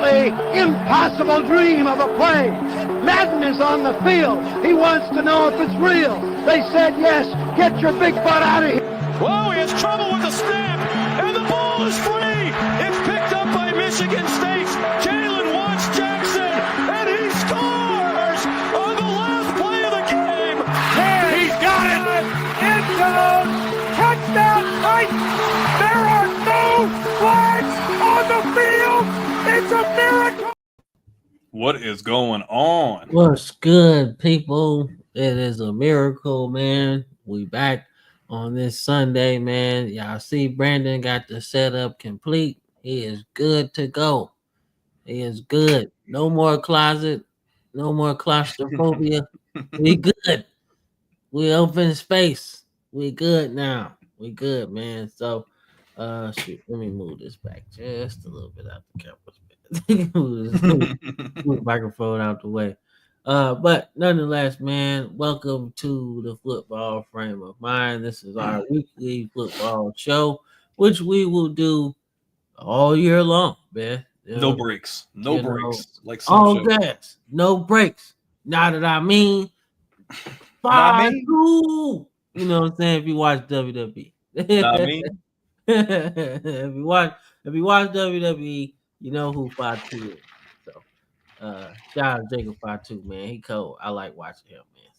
absolutely impossible dream of a play. Madden is on the field. He wants to know if it's real. They said yes. Get your big butt out of here. Whoa, he has trouble with the snap, and the ball is free. It's picked up by Michigan State. Jalen Watts Jackson, and he scores on the last play of the game. There, he's got it. End zone. Touchdown Titans. There are no flags on the field. It's a miracle. What is going on? What's good, people? It is a miracle, man. We back on this Sunday, man. Y'all see Brandon got the setup complete. He is good to go. He is good. No more closet. No more claustrophobia. We good. We open space. We good now. We good, man. So, shoot. Let me move this back just a little bit out the camera. move the microphone out the way. But nonetheless, man, welcome to the Football Frame of Mind. This is our weekly football show, which we will do all year long, man. No breaks. No breaks. Like all gas. No breaks. Now that I mean 5-2. You know what I'm saying? If you watch WWE. If you watch WWE, you know who 5-2 is. So shout out to Jacob 5-2, man. He cold. I like watching him, man.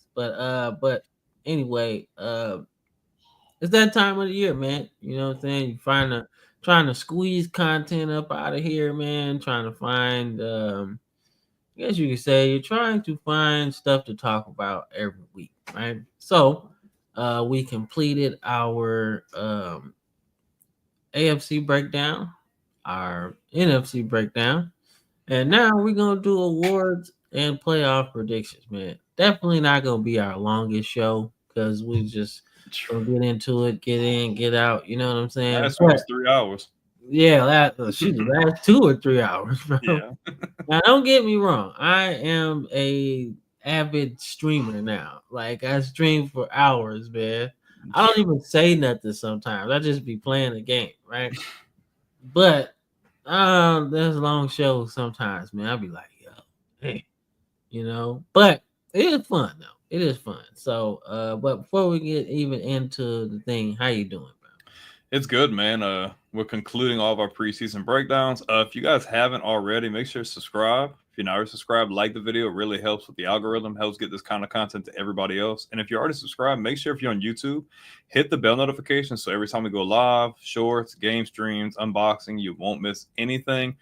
But anyway, it's that time of the year, man. You know what I'm saying? You trying to squeeze content up out of here, man. Trying to find I guess you could say you're trying to find stuff to talk about every week, right? So we completed our AFC breakdown, our NFC breakdown, and now we're gonna do awards and playoff predictions, man. Definitely not gonna be our longest show because we just gonna get into it, get in, get out. You know what I'm saying? That's almost 3 hours. Yeah, that's 2 or 3 hours, bro. Yeah. Now, don't get me wrong. I am a avid streamer now. Like I stream for hours, man. I don't even say nothing sometimes. I just be playing the game, right? But there's long shows sometimes, man. I'll be like, yo, hey, you know. But it is fun though. It is fun. So, but before we get even into the thing, how you doing, bro? It's good, man. We're concluding all of our preseason breakdowns. If you guys haven't already, make sure to subscribe. If you're not already subscribed, like the video. It really helps with the algorithm, helps get this kind of content to everybody else. And if you're already subscribed, make sure if you're on YouTube, hit the bell notification so every time we go live, shorts, game streams, unboxing, you won't miss anything.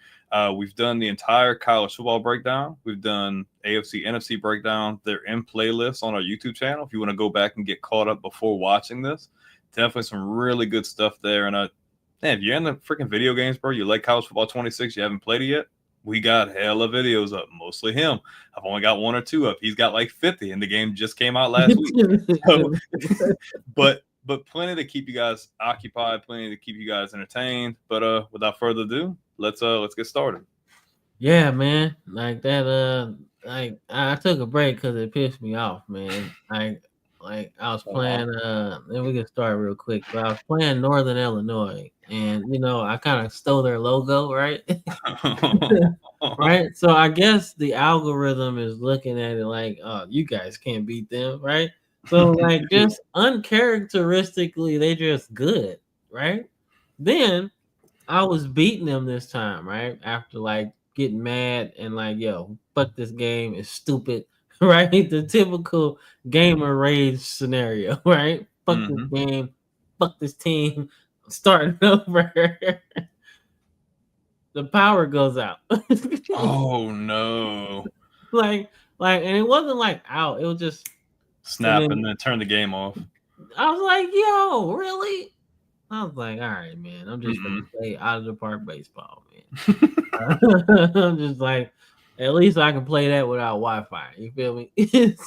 We've done the entire college football breakdown. We've done AFC, NFC breakdown. They're in playlists on our YouTube channel if you want to go back and get caught up before watching this. Definitely some really good stuff there. And man, if you're in the freaking video games, bro, you like College Football 26, you haven't played it yet, we got hella videos up, mostly him. I've only got 1 or 2 up. He's got like 50, and the game just came out last week. So, but plenty to keep you guys occupied, plenty to keep you guys entertained. But without further ado, let's get started. Yeah, man. Like that. Like I took a break because it pissed me off, man. Like I was playing. Then we can start real quick. But I was playing Northern Illinois, and you know I kind of stole their logo, right? Right. So I guess the algorithm is looking at it like, oh, you guys can't beat them, right? So like just uncharacteristically, they just good, right? Then I was beating them this time, right? After like getting mad and like, yo, fuck this game, is stupid. Right, the typical gamer rage scenario, right? Fuck this game, fuck this team, I'm starting over. The power goes out. Oh no! Like, and it wasn't like out; it was just snap and then turn the game off. I was like, "Yo, really?" I was like, "All right, man. I'm just gonna play out of the park baseball, man." I'm just like. At least I can play that without Wi-Fi. You feel me?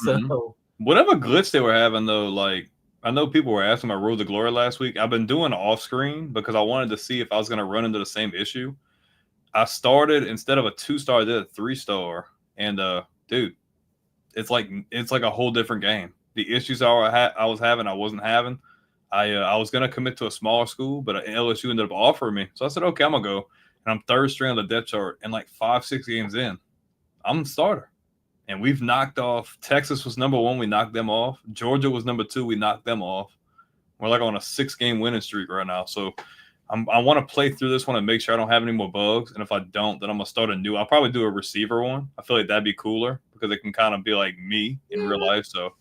So whatever glitch they were having though, like I know people were asking about Road to Glory last week. I've been doing off screen because I wanted to see if I was going to run into the same issue. I started instead of a 2-star, I did a 3-star, and dude, it's like a whole different game. The issues I was having, I wasn't having. I was going to commit to a smaller school, but LSU ended up offering me, so I said, okay, I'm gonna go. And and I'm third string on the depth chart, and like 5-6 games in, I'm the starter. And we've knocked off. Texas was number 1. We knocked them off. Georgia was number 2. We knocked them off. We're like on a 6-game winning streak right now. So I want to play through this one and make sure I don't have any more bugs. And if I don't, then I'm going to start a new. I'll probably do a receiver one. I feel like that'd be cooler because it can kind of be like me in real life. So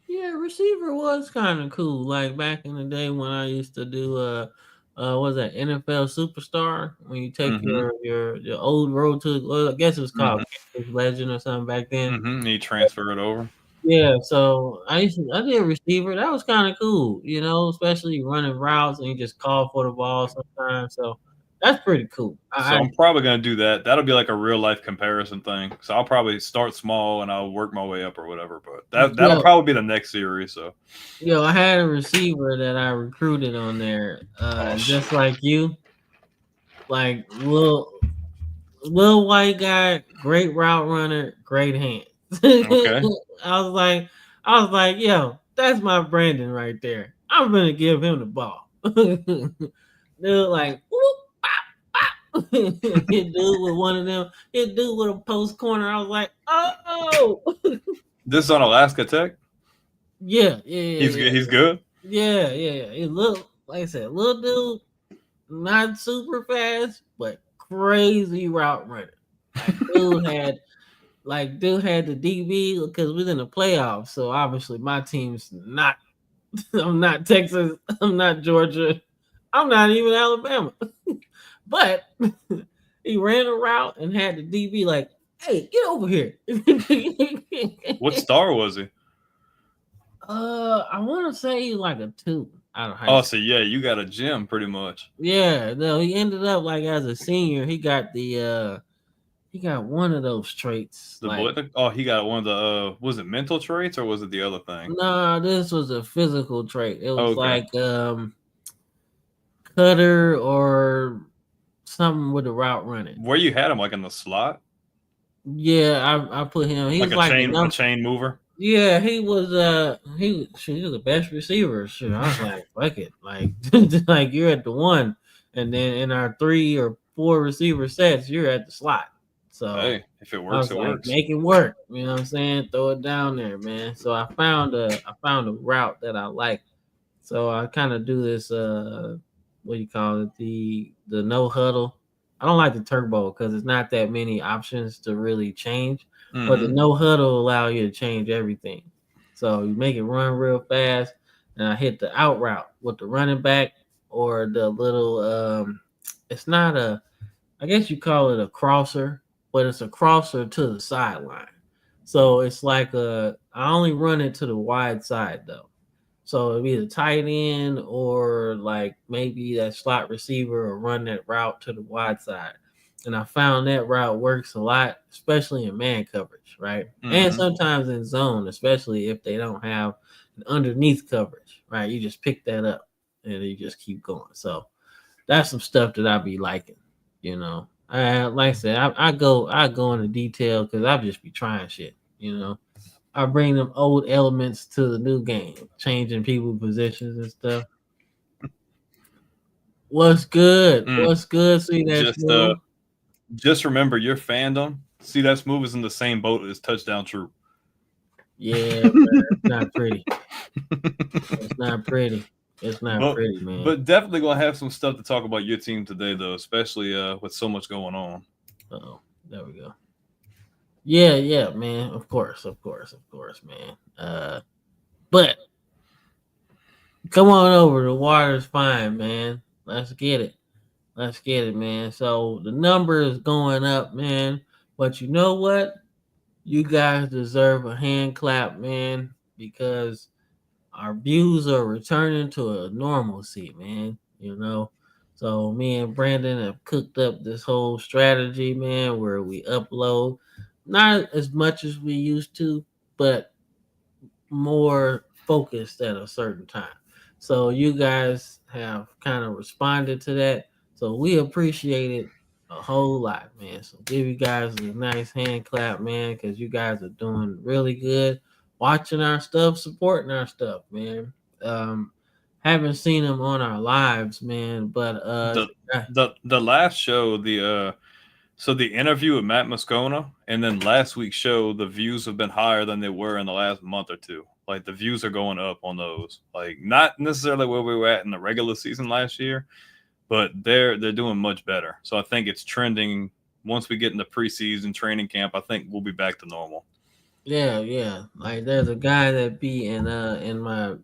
yeah, receiver was kind of cool. Like back in the day when I used to do what was that, NFL Superstar, when you take your old road to, well, I guess it was called Legend or something back then. and you transfer it over. Yeah, so I did receiver. That was kind of cool, you know, especially running routes and you just call for the ball sometimes. So that's pretty cool. So I'm probably going to do that. That'll be like a real life comparison thing. So I'll probably start small and I'll work my way up or whatever. But that'll probably be the next series. So I had a receiver that I recruited on there, just like you, like little white guy, great route runner, great hands. Okay. I was like, yo, that's my Brandon right there. I'm gonna give him the ball. Dude, like, whoop, bop, bop. Hit dude with one of them. Hit dude with a post corner. I was like, oh. This is on Alaska Tech. Yeah. He's good. He's good. Yeah. He looked, like I said, little dude, not super fast, but crazy route runner. Dude had the DB because we're in the playoffs. So obviously my team's not. I'm not Texas. I'm not Georgia. I'm not even Alabama. But he ran a route and had the DB like, "Hey, get over here." What star was he? I want to say like a 2 out of high school. So yeah, you got a gym pretty much. Yeah, no, he ended up like as a senior. He got one of those traits. He got one of the was it mental traits or was it the other thing? Nah, this was a physical trait. It was like cutter or something with the route running. Where you had him, like in the slot? Yeah, I put him. He was like a chain mover. Yeah, he was he was the best receiver. Sure, I was like, fuck it, like like you're at the 1, and then in our 3 or 4 receiver sets, you're at the slot. So hey, if it works, it works. Make it work. You know what I'm saying? Throw it down there, man. So I found a route that I like. So I kind of do this what do you call it? The no huddle. I don't like the turbo because it's not that many options to really change. But the no huddle allow you to change everything. So you make it run real fast, and I hit the out route with the running back or the little it's not I guess you call it a crosser, but it's a crosser to the sideline. So it's like I only run it to the wide side though. So it'd be the tight end or like maybe that slot receiver or run that route to the wide side. And I found that route works a lot, especially in man coverage, right? And sometimes in zone, especially if they don't have an underneath coverage, right? You just pick that up and you just keep going. So that's some stuff that I be liking, you know. Like I said, I go into detail because I just be trying shit, you know. I bring them old elements to the new game, changing people positions and stuff. What's good? What's good? See that? Just remember your fandom. See that Smooth is in the same boat as Touchdown Troop. Yeah, it's not pretty. It's not pretty. It's not pretty, man. But definitely gonna have some stuff to talk about your team today, though, especially with so much going on. Oh, there we go. Yeah, man. Of course, man. But come on over. The water's fine, man. Let's get it. Man. So the number is going up, man. But you know what? You guys deserve a hand clap, man, because our views are returning to a normalcy, man. You know, so me and Brandon have cooked up this whole strategy, man, where we upload not as much as we used to, but more focused at a certain time. So you guys have kind of responded to that. So we appreciate it a whole lot, man. So give you guys a nice hand clap, man, because you guys are doing really good. Watching our stuff, supporting our stuff, man. haven't seen him on our lives, man. But the last show, so the interview with Matt Moscona, and then last week's show, the views have been higher than they were in the last month or two. Like the views are going up on those. Like not necessarily where we were at in the regular season last year, but they're doing much better. So I think it's trending. Once we get into preseason training camp, I think we'll be back to normal. yeah. Like there's a guy that be in my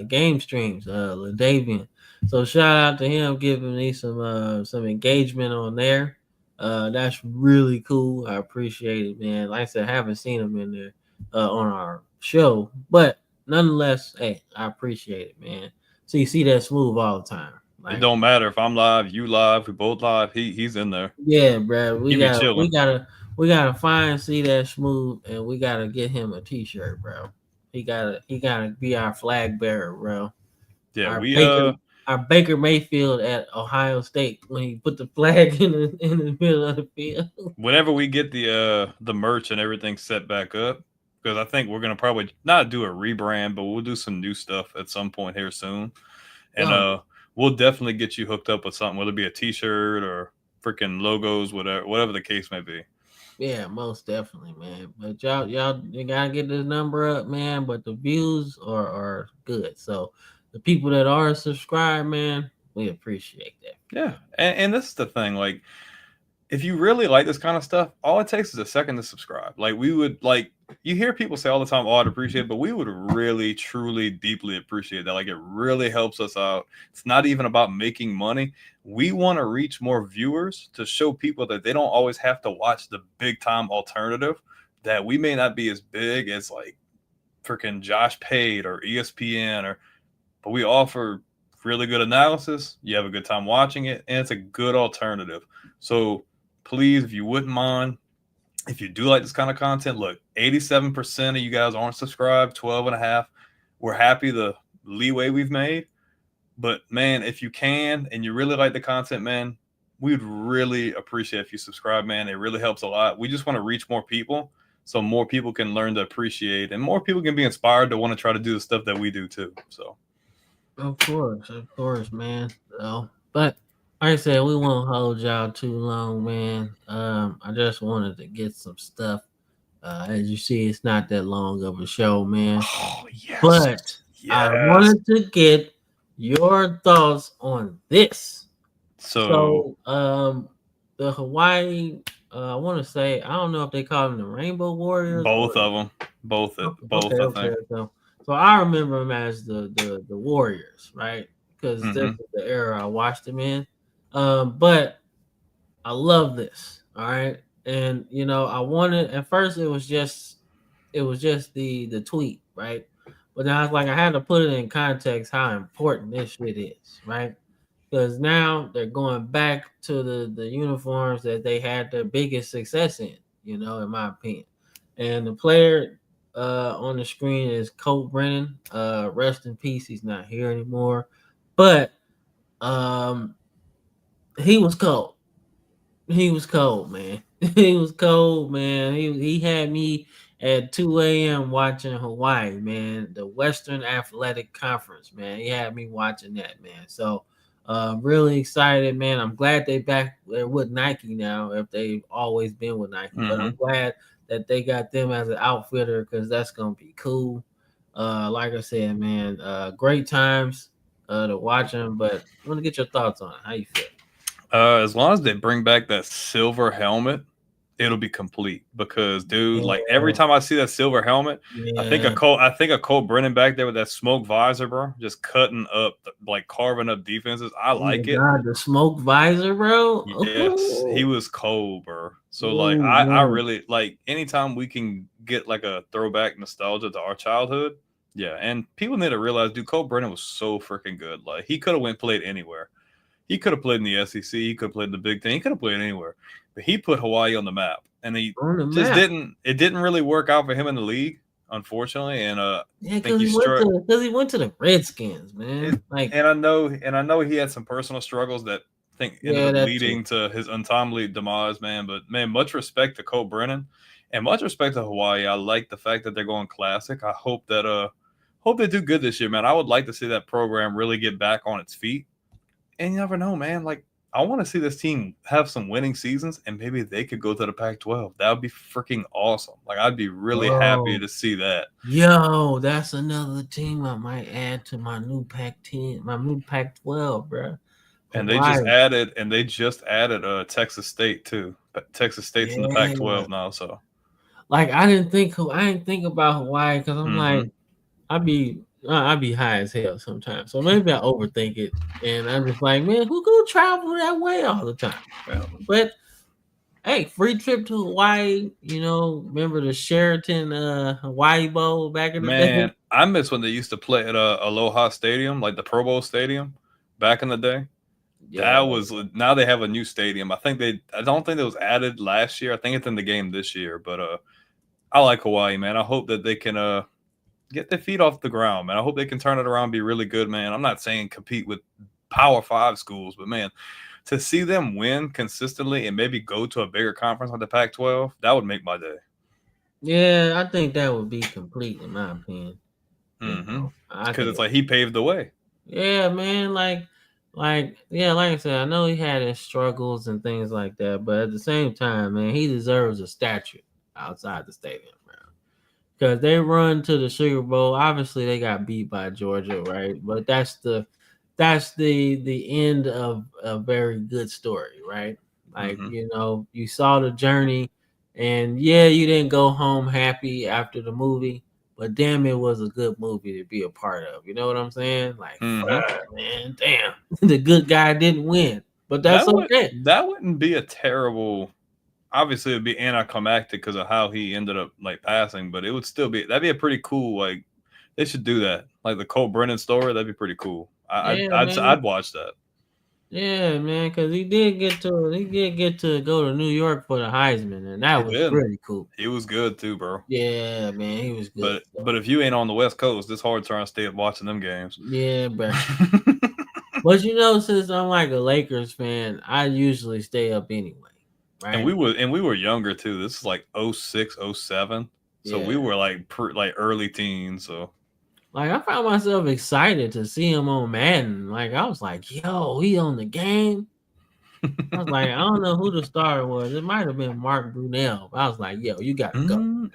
game streams, Ladavian. So shout out to him giving me some engagement on there. That's really cool. I appreciate it, man. Like I said, I haven't seen him in there on our show, but nonetheless, hey, I appreciate it, man. So you see that Smooth all the time. Like, It don't matter if I'm live, you live, we both live. He's in there. yeah, bro. We He be chilling. gotta find See That Smooth, and we gotta get him a t-shirt, bro. He gotta be our flag bearer, bro. Yeah, Our Baker Mayfield at Ohio State when he put the flag in the middle of the field. whenever we get the merch and everything set back up, because I think we're gonna probably not do a rebrand, but we'll do some new stuff at some point here soon, and we'll definitely get you hooked up with something, whether it be a T-shirt or freaking logos, whatever the case may be. Yeah, most definitely, man. But y'all you gotta get this number up, man. But the views are good. So the people that are subscribed, man, we appreciate that. Yeah, and this is the thing, like, if you really like this kind of stuff, all it takes is a second to subscribe. Like, we would, like, you hear people say all the time, oh, I'd appreciate it, but we would really, truly, deeply appreciate that. Like, it really helps us out. It's not even about making money. We want to reach more viewers to show people that they don't always have to watch the big time alternative, that we may not be as big as like freaking Josh Pate or ESPN, but we offer really good analysis. You have a good time watching it, and it's a good alternative. So please, if you wouldn't mind, if you do like this kind of content, look, 87% of you guys aren't subscribed, 12.5. We're happy the leeway we've made. But man, if you can and you really like the content, man, we'd really appreciate if you subscribe, man. It really helps a lot. We just want to reach more people so more people can learn to appreciate and more people can be inspired to want to try to do the stuff that we do too. So Of course, man. So, but like I said, we won't hold y'all too long, man. I just wanted to get some stuff. As you see, it's not that long of a show, man. oh yes. But I wanted to get your thoughts on this. So The Hawaii, I want to say, I don't know if they call them the Rainbow Warriors. both of them. Both, I think. So I remember them as the Warriors, right? Because this is the era I watched them in. But I love this. All right. And I wanted, at first it was just the tweet, right? But then I was like, I had to put it in context how important this shit is, right? Because now they're going back to the uniforms that they had their biggest success in, in my opinion. And the player on the screen is Colt Brennan. Rest in peace. He's not here anymore. But he was cold. He was cold, man. He was cold, man. He had me at 2 a.m. watching Hawaii, man. The Western Athletic Conference, man. He had me watching that, man. So really excited, man. I'm glad they back there with Nike now, if they've always been with Nike. But I'm glad that they got them as an outfitter because that's gonna be cool. Like I said, man, great times to watch them. But I want to get your thoughts on it. How you feel? As long as they bring back that silver helmet, it'll be complete. Because, dude, like every time I see that silver helmet, I think of Colt Brennan back there with that smoke visor, bro, just cutting up, like carving up defenses. I like it. God, the smoke visor, bro. Yes, he was cold, bro. So like, I really like anytime we can get like a throwback nostalgia to our childhood. Yeah, and people need to realize, dude, Colt Brennan was so freaking good. Like he could have played anywhere. He could have played in the SEC. He could have played in the Big Ten. He could have played anywhere. But he put Hawaii on the map, and he just didn't. It didn't really work out for him in the league, unfortunately. And because he went to the Redskins, man. And I know he had some personal struggles that I think ended up leading to his untimely demise, man. But man, much respect to Colt Brennan, and much respect to Hawaii. I like the fact that they're going classic. I hope that hope they do good this year, man. I would like to see that program really get back on its feet. And you never know, man. Like, I want to see this team have some winning seasons, and maybe they could go to the Pac-12. That would be freaking awesome. Like, I'd be really happy to see that. Yo, that's another team I might add to my new Pac-10, my new Pac-12, bro. And they just added Texas State too. Texas State's in the Pac-12 now, so like I didn't think about Hawaii because I'm like I'd be high as hell sometimes, so maybe I overthink it, and I'm just like, man, who go travel that way all the time, bro? But hey, free trip to Hawaii. You know, remember the Sheraton Hawaii Bowl back in the day? man, I miss when they used to play at Aloha Stadium, like the Pro Bowl Stadium, back in the day. Yeah. That was now they have a new stadium. I don't think it was added last year. I think it's in the game this year. But I like Hawaii, man. I hope that they can get their feet off the ground, man. I hope they can turn it around, be really good, man. I'm not saying compete with Power 5 schools, but man, to see them win consistently and maybe go to a bigger conference like the Pac-12, that would make my day. Yeah, I think that would be complete in my opinion. Because it's like he paved the way. Yeah, man. Like I said, I know he had his struggles and things like that, but at the same time, man, he deserves a statue outside the stadium, bro. Because they run to the Sugar Bowl. Obviously, they got beat by Georgia, right? But that's the end of a very good story, right? Like, you know, you saw the journey, and yeah, you didn't go home happy after the movie. But damn, it was a good movie to be a part of. You know what I'm saying? Like, man, damn, the good guy didn't win, but that's okay. That wouldn't be a terrible. Obviously, it'd be anticlimactic because of how he ended up like passing, but it would still be that'd be a pretty cool. Like, they should do that, like the Cole Brennan story. That'd be pretty cool. I'd watch that. Yeah, man, because he did get to go to New York for the Heisman, and that was really cool. He was good too, bro. Yeah, man, he was good. But if you ain't on the West Coast, it's hard trying to stay up watching them games. Yeah, bro. But you know, since I'm like a Lakers fan, I usually stay up anyway. Right? And we were younger too. This is like 06, 07. So we were like early teens. So like I found myself excited to see him on Madden. Like I was like, yo, he on the game. I was like, I don't know who the starter was. It might have been Mark Brunell. I was like, yo, you gotta go.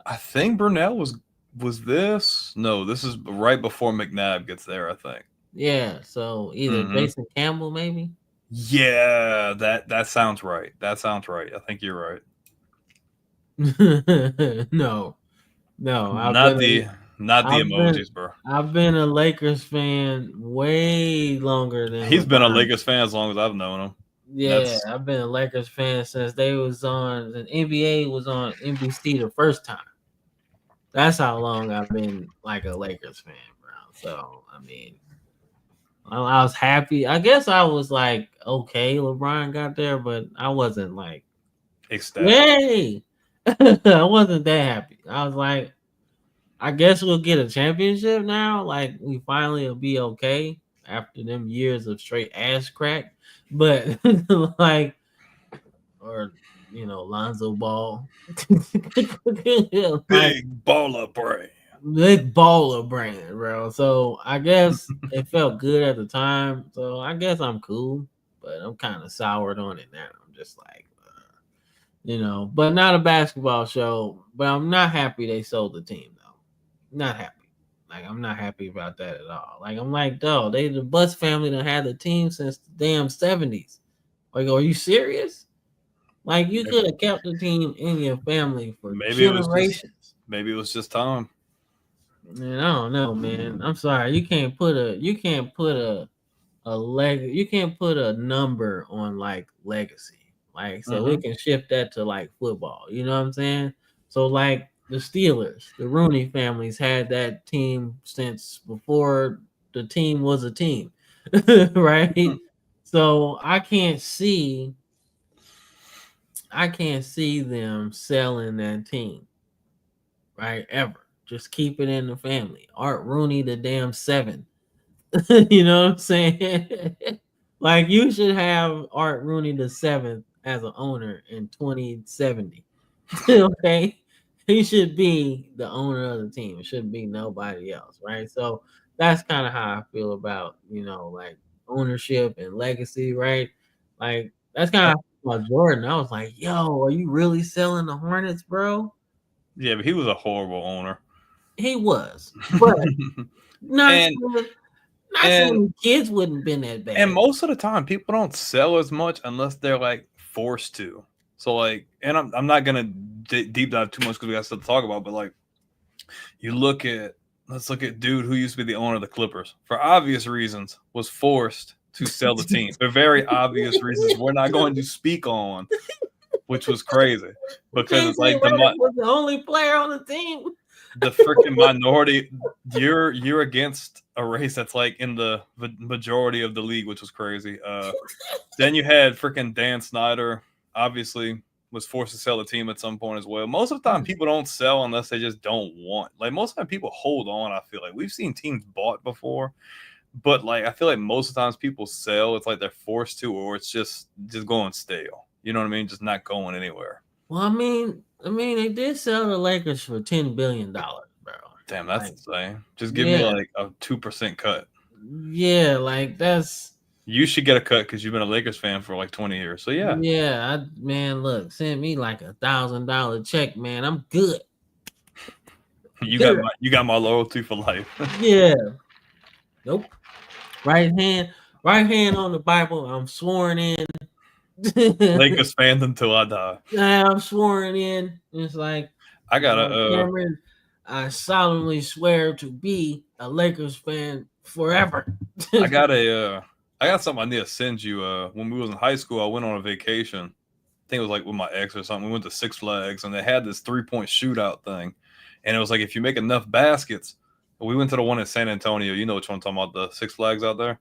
I think Brunell was this. No, this is right before McNabb gets there, I think. Yeah, so either Jason Campbell, maybe. Yeah, that sounds right. That sounds right. I think you're right. No. Not the emojis, bro. I've been a Lakers fan way longer than he's been a Lakers fan as long as I've known him. Yeah, I've been a Lakers fan since the NBA was on NBC the first time. That's how long I've been like a Lakers fan, bro. So I mean, I was happy. I guess I was like, okay, LeBron got there, but I wasn't like ecstatic. Yay! I wasn't that happy. I was like, I guess we'll get a championship now. Like we finally will be okay after them years of straight ass crack. But like, or you know, Lonzo Ball, big baller brain, bro. So I guess it felt good at the time. So I guess I'm cool, but I'm kind of soured on it now. I'm just like, you know, but not a basketball show. But I'm not happy they sold the team though. Not happy. Like I'm not happy about that at all. Like I'm like, dog, the Butts family done had the team since the damn 70s. Like, are you serious? Like you could have kept the team in your family for generations. Maybe it was just time. Man, I don't know, man. I'm sorry. You can't put a number on like legacy. Like so we can shift that to like football. You know what I'm saying? So like the Steelers, the Rooney families had that team since before the team was a team. Right? So I can't see them selling that team. Right? Ever. Just keep it in the family. Art Rooney, the damn 7. You know what I'm saying? Like you should have Art Rooney the 7th as an owner in 2070. Okay. he should be the owner of the team. It shouldn't be nobody else, right? So that's kind of how I feel about like ownership and legacy, right? Like that's kind of about Jordan. I was like, yo, are you really selling the Hornets, bro? Yeah, but he was a horrible owner. He was, but not and saying, not and saying kids wouldn't have been that bad. and most of the time, people don't sell as much unless they're like forced to. So like, and I'm not gonna deep dive too much because we got stuff to talk about. But like, let's look at dude who used to be the owner of the Clippers for obvious reasons was forced to sell the team for very obvious reasons we're not going to speak on, which was crazy because it's like was the only player on the team. The freaking minority. You're against a race that's like in the majority of the league, which was crazy. Then you had freaking Dan Snyder, obviously was forced to sell the team at some point as well. Most of the time, people don't sell unless they just don't want. Like most of the time, people hold on. I feel like we've seen teams bought before, but like I feel like most of the times people sell. It's like they're forced to, or it's just going stale. You know what I mean? Just not going anywhere. Well, I mean, they did sell the Lakers for $10 billion, bro. Damn, that's insane. Just give me like a 2% cut. Yeah, like that's. You should get a cut because you've been a Lakers fan for like 20 years. So yeah. Yeah, look, send me like $1,000 check, man. I'm good. You got my loyalty for life. Yeah. Nope. Right hand on the Bible. I'm sworn in. Lakers fan until I die. I'm sworn in. It's like I gotta I solemnly swear to be a Lakers fan forever. I got something I need to send you. When we was in high school, I went on a vacation. I think it was like with my ex or something. We went to Six Flags and they had this 3-point shootout thing. And it was like if you make enough baskets, we went to the one in San Antonio. You know which one I'm talking about, the Six Flags out there.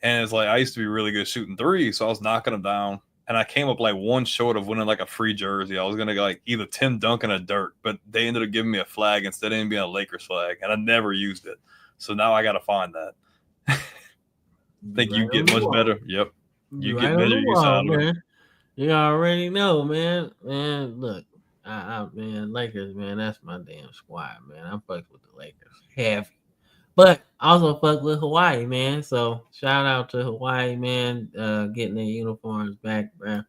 And it's like I used to be really good shooting threes, so I was knocking them down. And I came up like one short of winning like a free jersey. I was gonna go like either Tim Duncan or Dirk, but they ended up giving me a flag instead of being a Lakers flag, and I never used it. So now I gotta find that. Think you get much better. Yep. You get better use out of it. You already know, man. Man, look, man, Lakers, man, that's my damn squad, man. I fuck with the Lakers heavy. But I also fuck with Hawaii, man. So shout out to Hawaii, man, getting their uniforms back, bro.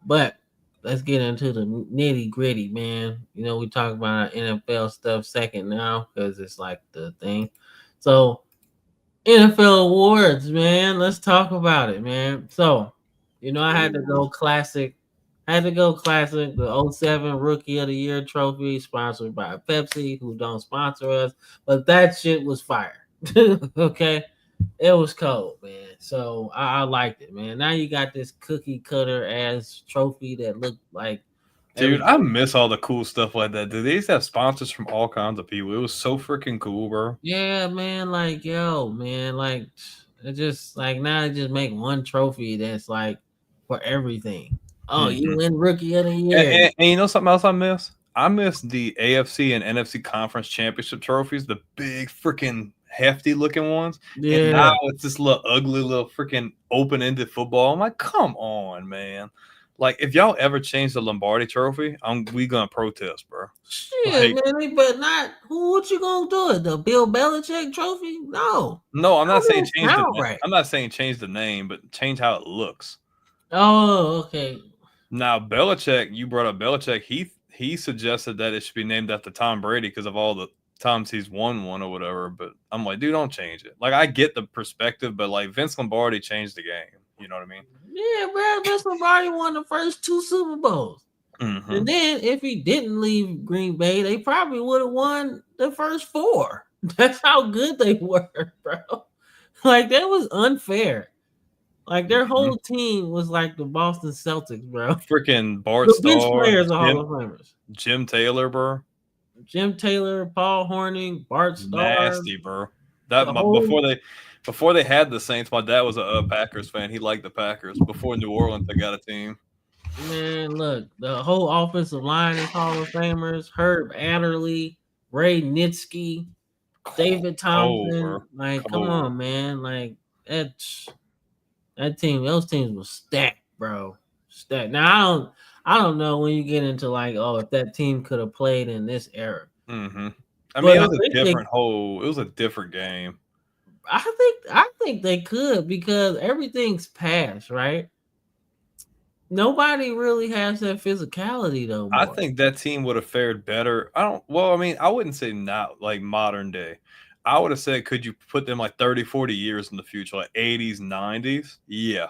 But let's get into the nitty gritty, man. You know, we talk about our NFL stuff second now because it's like the thing. So NFL awards, man. Let's talk about it, man. So, I had to go classic. The 07 Rookie of the Year trophy, sponsored by Pepsi, who don't sponsor us, but that shit was fire. Okay, it was cold, man. So I liked it, man. Now you got this cookie cutter ass trophy that looked like. Dude, I miss all the cool stuff like that. Dude, they used to have sponsors from all kinds of people. It was so freaking cool, bro. Yeah, man. Like, yo, man. Like, it just like now they just make one trophy that's like for everything. Oh, you win Rookie of the Year. And you know something else I miss? I miss the AFC and NFC Conference Championship trophies, the big freaking hefty looking ones. Yeah. And now it's this little ugly little freaking open-ended football. I'm like, come on, man. Like, if y'all ever change the Lombardi trophy, we gonna protest, bro. Shit, man, but not what you gonna do it? The Bill Belichick trophy? No, I'm not saying change the name. I'm not saying change the name, but change how it looks. Oh, okay. Now, Belichick, you brought up Belichick. He suggested that it should be named after Tom Brady because of all the times he's won one or whatever. But I'm like, dude, don't change it. Like, I get the perspective, but like Vince Lombardi changed the game. You know what I mean? Yeah, bro. Vince Lombardi won the first 2 Super Bowls. Mm-hmm. And then if he didn't leave Green Bay, they probably would have won the first 4. That's how good they were, bro. Like, that was unfair. Like, their whole team was like the Boston Celtics, bro. Freaking Bart Starr. The bench players are Hall of Famers. Jim Taylor, bro. Jim Taylor, Paul Hornung, Bart Starr. Nasty, bro. Before they had the Saints, my dad was a Packers fan. He liked the Packers. Before New Orleans, they got a team. Man, look, the whole offensive line is Hall of Famers. Herb Adderley, Ray Nitschke, David Thompson. Come on, man. Like, those teams were stacked, bro. Stacked. Now, I don't know when you get into like, oh, if that team could have played in this era. Mm-hmm. I But mean, I it was think a different whole. It was a different game. I think they could because everything's past, right? Nobody really has that physicality no I more. think that team would have fared better. I don't. Well, I mean, I wouldn't say not like modern day. I would have said, could you put them like 30, 40 years in the future, like 80s, 90s? Yeah.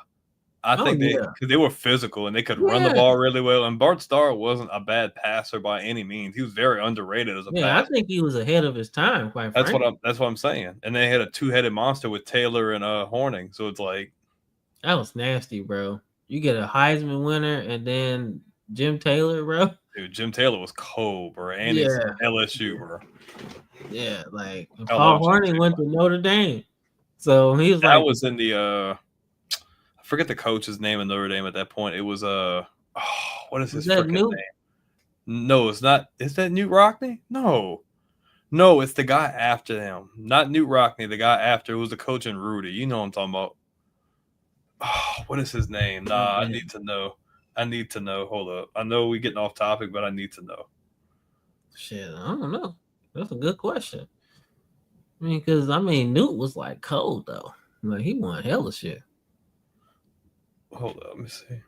I Oh think yeah, because they were physical and they could run the yeah, ball really well. And Bart Starr wasn't a bad passer by any means. He was very underrated as a yeah. I passer. think he was ahead of his time, quite frankly. That's what I'm saying. And they had a two-headed monster with Taylor and Horning. So it's like, That was nasty, bro. You get a Heisman winner and then Jim Taylor, bro. dude, Jim Taylor was cold, bro. And he's Yeah, LSU, bro. yeah. Like and I Paul love Jim Hornung went Taylor. to Notre Dame, so he was That like, was in the I forget the coach's name in Notre Dame at that point. It was what is "Was his that freaking new?" name? No, it's not. Is that Newt Rockney? No. No, it's the guy after him. Not Newt Rockney, the guy after who was the coach in Rudy. You know what I'm talking about. Oh, what is his name? Nah, I need to know. I need to know. Hold up. I know we getting off topic, but I need to know. Shit, I don't know. That's a good question. I mean, because Newt was like cold though. Like he won hella shit. Hold up, let me see.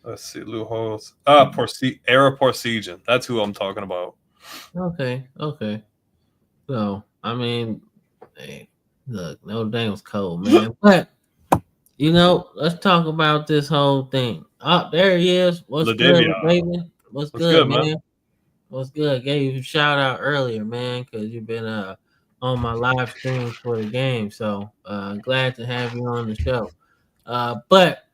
Let's see, Lou Halls. Era Porcijan. That's who I'm talking about. Okay. So hey, look, Notre Dame was cold, man. But let's talk about this whole thing. Oh, there he is. What's good, Ladavia. baby? What's What's good, good, man? What's good? Gave you a shout out earlier, man, because you've been on my live stream for the game. So glad to have you on the show. But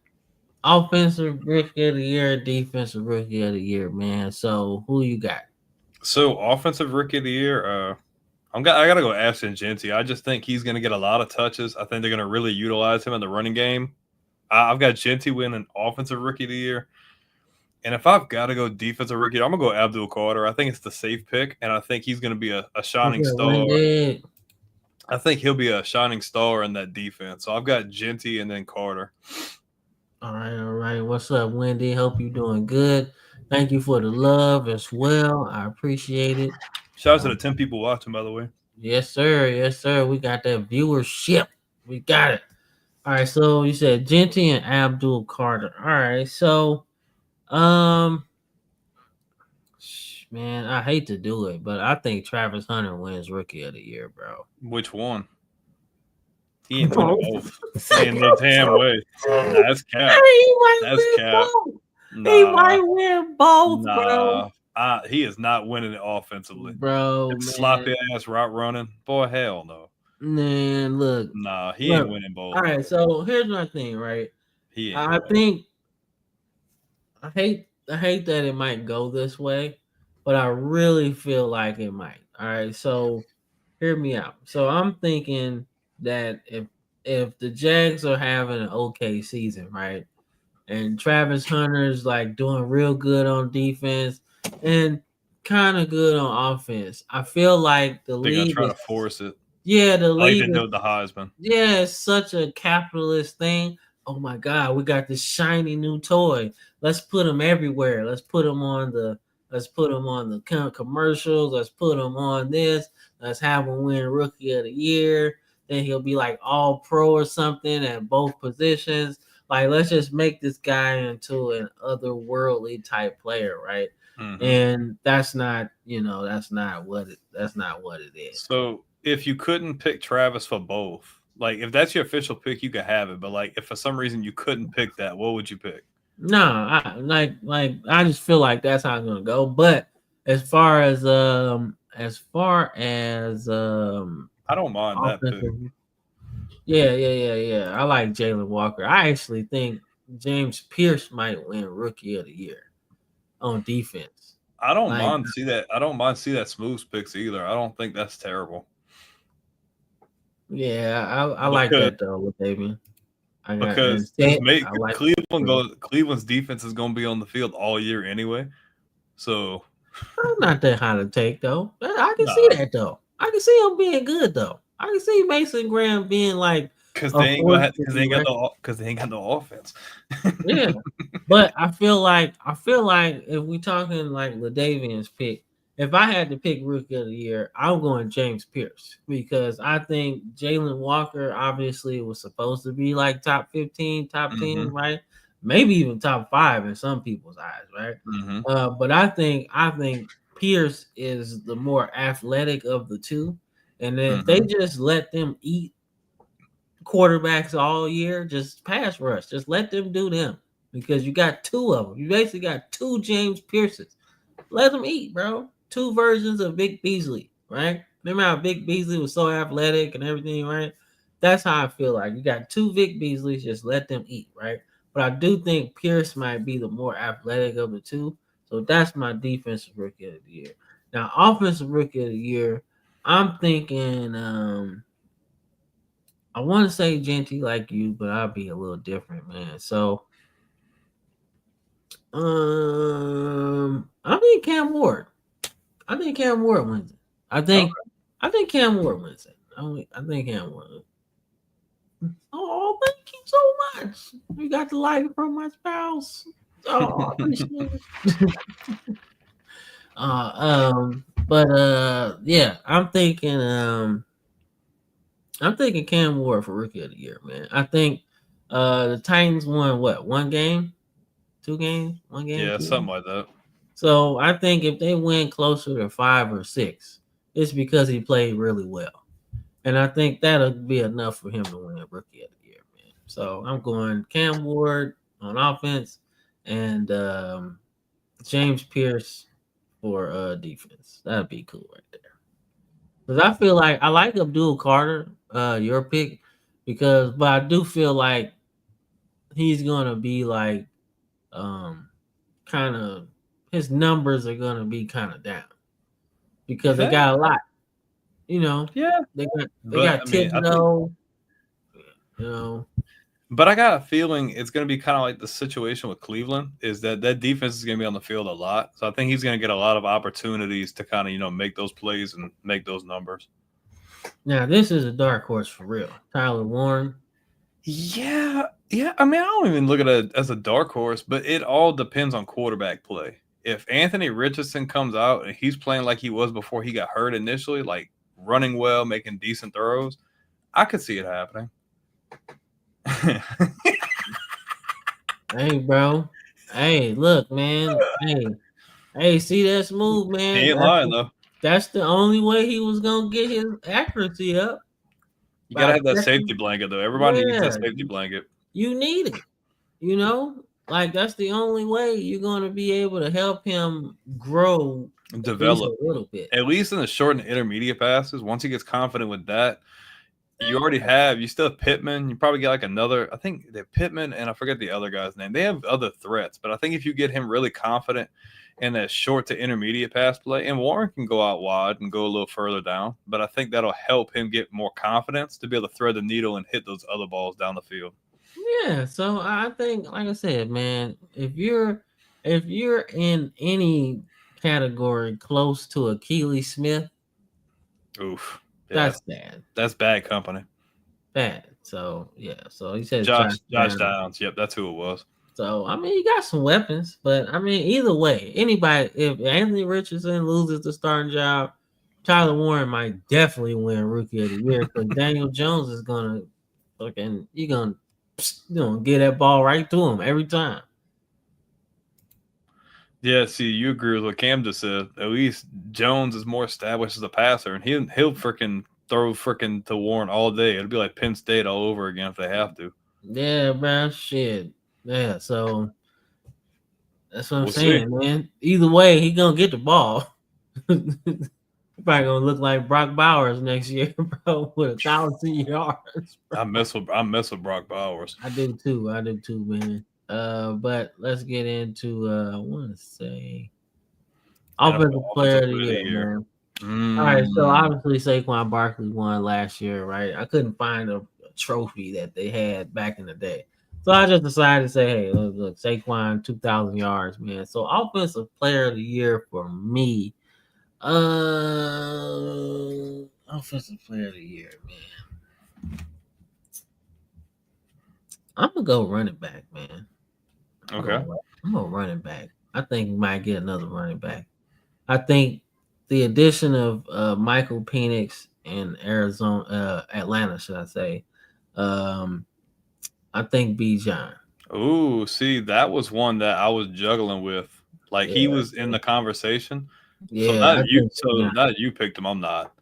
offensive rookie of the year, defensive rookie of the year, man. So who you got? So offensive rookie of the year, I gotta go Ashton Jeanty. I just think he's gonna get a lot of touches. I think they're gonna really utilize him in the running game. I've got Jeanty winning offensive rookie of the year. And if I've got to go defensive rookie, I'm gonna go Abdul Carter. I think it's the safe pick, and I think he's gonna be a shining star. I think he'll be a shining star in that defense. So I've got Jeanty and then Carter. All right. What's up, Wendy? Hope you're doing good. Thank you for the love as well. I appreciate it. Shout out to the 10 people watching, by the way. Yes, sir. We got that viewership. We got it. All right. So you said Jeanty and Abdul Carter. All right. So, man, I hate to do it, but I think Travis Hunter wins Rookie of the Year, bro. Which one? He ain't winning both. Ain't no damn way. That's cap. That's cap. Nah, he might win both, bro. He is not winning it offensively, bro. Sloppy ass route running, boy. Hell no. Man, look. Nah, he ain't winning both. All right, so here's my thing, right? I hate that it might go this way, but I really feel like it might. All right, so hear me out. So I'm thinking that if the Jags are having an okay season, right, and Travis Hunter's like doing real good on defense and kind of good on offense, I feel like the league is trying to force it. Yeah, the league like they do the Heisman. Yeah, it's such a capitalist thing. Oh my God, we got this shiny new toy. Let's put them everywhere. Let's put them on the commercials. Let's put them on this. Let's have him win Rookie of the Year. Then he'll be like all pro or something at both positions. Like, let's just make this guy into an otherworldly type player, right? Mm-hmm. And that's not what it is. So if you couldn't pick Travis for both, like if that's your official pick, you could have it. But like if for some reason you couldn't pick that, what would you pick? No, I just feel like that's how I'm gonna go. But as far as I don't mind that pick. Yeah. I like Jalen Walker. I actually think James Pierce might win Rookie of the Year on defense. I don't mind see that smooth picks either. I don't think that's terrible. Yeah, I like that though with Davian. Because Cleveland's defense is going to be on the field all year anyway. So not that high to take though. I can see that though. I can see him being good though. I can see Mason Graham being like Because they ain't got no offense. Yeah, but I feel like if we talking like LaDavian's pick, if I had to pick rookie of the year, I'm going James Pierce because I think Jalen Walker obviously was supposed to be like top 15, top 10, right? Maybe even top 5 in some people's eyes, right? But I think Pierce is the more athletic of the two, and if they just let them eat quarterbacks all year, just pass rush. Just let them do them because you got 2 of them. You basically got 2 James Pierces. Let them eat, bro. 2 versions of Vic Beasley, right? Remember how Vic Beasley was so athletic and everything, right? That's how I feel like. You got 2 Vic Beasleys, just let them eat, right? But I do think Pierce might be the more athletic of the 2. So that's my defensive rookie of the year. Now, offensive rookie of the year, I'm thinking I want to say Genty like you, but I'll be a little different, man. So, I think Cam Ward. I think Cam Ward wins it. I think Cam Ward wins it. I think Cam Ward. Oh, thank you so much. You got the light from my spouse. Oh, I appreciate it. Yeah, I'm thinking Cam Ward for rookie of the year, man. I think the Titans won what, 1 game? 2 games? 1 game? Yeah, 2 something games? like that. So I think if they win closer to 5 or 6, it's because he played really well. And I think that'll be enough for him to win rookie of the year, man. So I'm going Cam Ward on offense and James Pierce for defense. That'd be cool right there. Because I feel like I like Abdul Carter, your pick, but I do feel like he's gonna be like kind of his numbers are gonna be kind of down because they got a lot. You know, Yeah, they got Thibodeau, you know. But I got a feeling it's going to be kind of like the situation with Cleveland is that defense is going to be on the field a lot. So I think he's going to get a lot of opportunities to kind of, make those plays and make those numbers. Now, this is a dark horse for real. Tyler Warren. Yeah. I mean, I don't even look at it as a dark horse, but it all depends on quarterback play. If Anthony Richardson comes out and he's playing like he was before he got hurt initially, like running well, making decent throws, I could see it happening. Hey, bro. Hey, look, man. Hey, see that smooth, man. He ain't lying though. That's the only way he was gonna get his accuracy up. You gotta have that safety blanket though. Everybody needs that safety blanket. You need it. Like that's the only way you're gonna be able to help him grow, develop a little bit. At least in the short and intermediate passes. Once he gets confident with that, you still have Pittman. You probably get like another, I think they're Pittman and I forget the other guy's name. They have other threats, but I think if you get him really confident in that short to intermediate pass play, and Warren can go out wide and go a little further down, but I think that'll help him get more confidence to be able to thread the needle and hit those other balls down the field. Yeah, so I think, like I said, man, if you're in any category close to Akili Smith, oof. Yeah, that's bad. That's bad company. Bad. So yeah. So he said Josh Downs. Yep, that's who it was. So I mean, you got some weapons, but I mean, either way, anybody, if Anthony Richardson loses the starting job, Tyler Warren might definitely win Rookie of the Year because Daniel Jones is gonna get that ball right to him every time. Yeah, see, you agree with what Cam just said. At least Jones is more established as a passer, and he'll freaking throw to Warren all day. It'll be like Penn State all over again if they have to. Yeah, man, shit. Yeah, so that's what I'm saying, man. Either way, he gonna get the ball. Probably gonna look like Brock Bowers next year, bro, with 1,000 yards. Bro. I mess with Brock Bowers. I do too, man. But let's get into I want to say offensive player of the year, man. All right, so obviously Saquon Barkley won last year, right? I couldn't find a trophy that they had back in the day, so I just decided to say, hey, look, Saquon 2,000 yards, man. So offensive player of the year for me, offensive player of the year, man. I'm gonna go running back, man. Okay. I'm gonna running back. I think we might get another running back. I think the addition of Michael Penix in Atlanta, should I say? I think Bijan. Ooh, see, that was one that I was juggling with. Like he was in the conversation. So Yeah, now I that you think Bijan. now that you picked him, I'm not.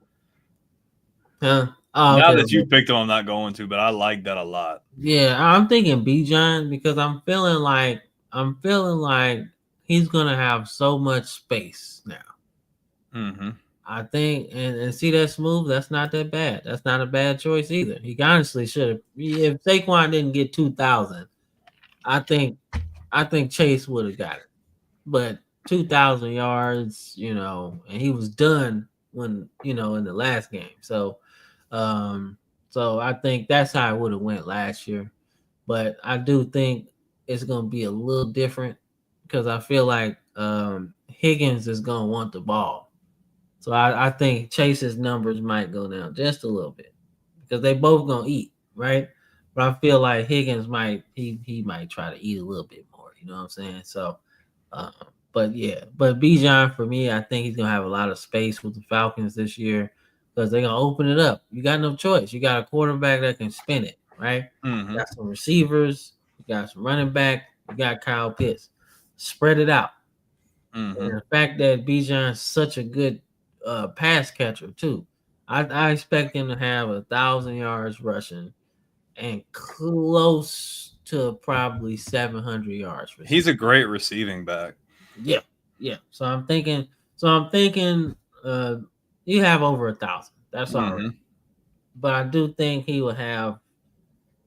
Huh? Oh, Now okay. that you picked him, I'm not going to, but I like that a lot. Yeah, I'm thinking Bijan because I'm feeling like he's gonna have so much space now. Mm-hmm. I think and see that Smooth, that's not that bad. That's not a bad choice either. He honestly should have. If Saquon didn't get 2,000, I think Chase would have got it. But 2,000 yards, and he was done when in the last game. So I think that's how it would have went last year. But I do think it's gonna be a little different because I feel like Higgins is gonna want the ball. So I think Chase's numbers might go down just a little bit because they both gonna eat, right? But I feel like Higgins he might try to eat a little bit more. You know what I'm saying? So, but Bijan for me, I think he's gonna have a lot of space with the Falcons this year because they're gonna open it up. You got no choice. You got a quarterback that can spin it, right? Mm-hmm. You got some receivers. You got some running back. You got Kyle Pitts. Spread it out. Mm-hmm. And the fact that Bijan's such a good pass catcher too. I expect him to have 1,000 yards rushing and close to probably 700 yards. He's a great receiving back. Yeah. So I'm thinking. You have over 1,000. That's all right. But I do think he will have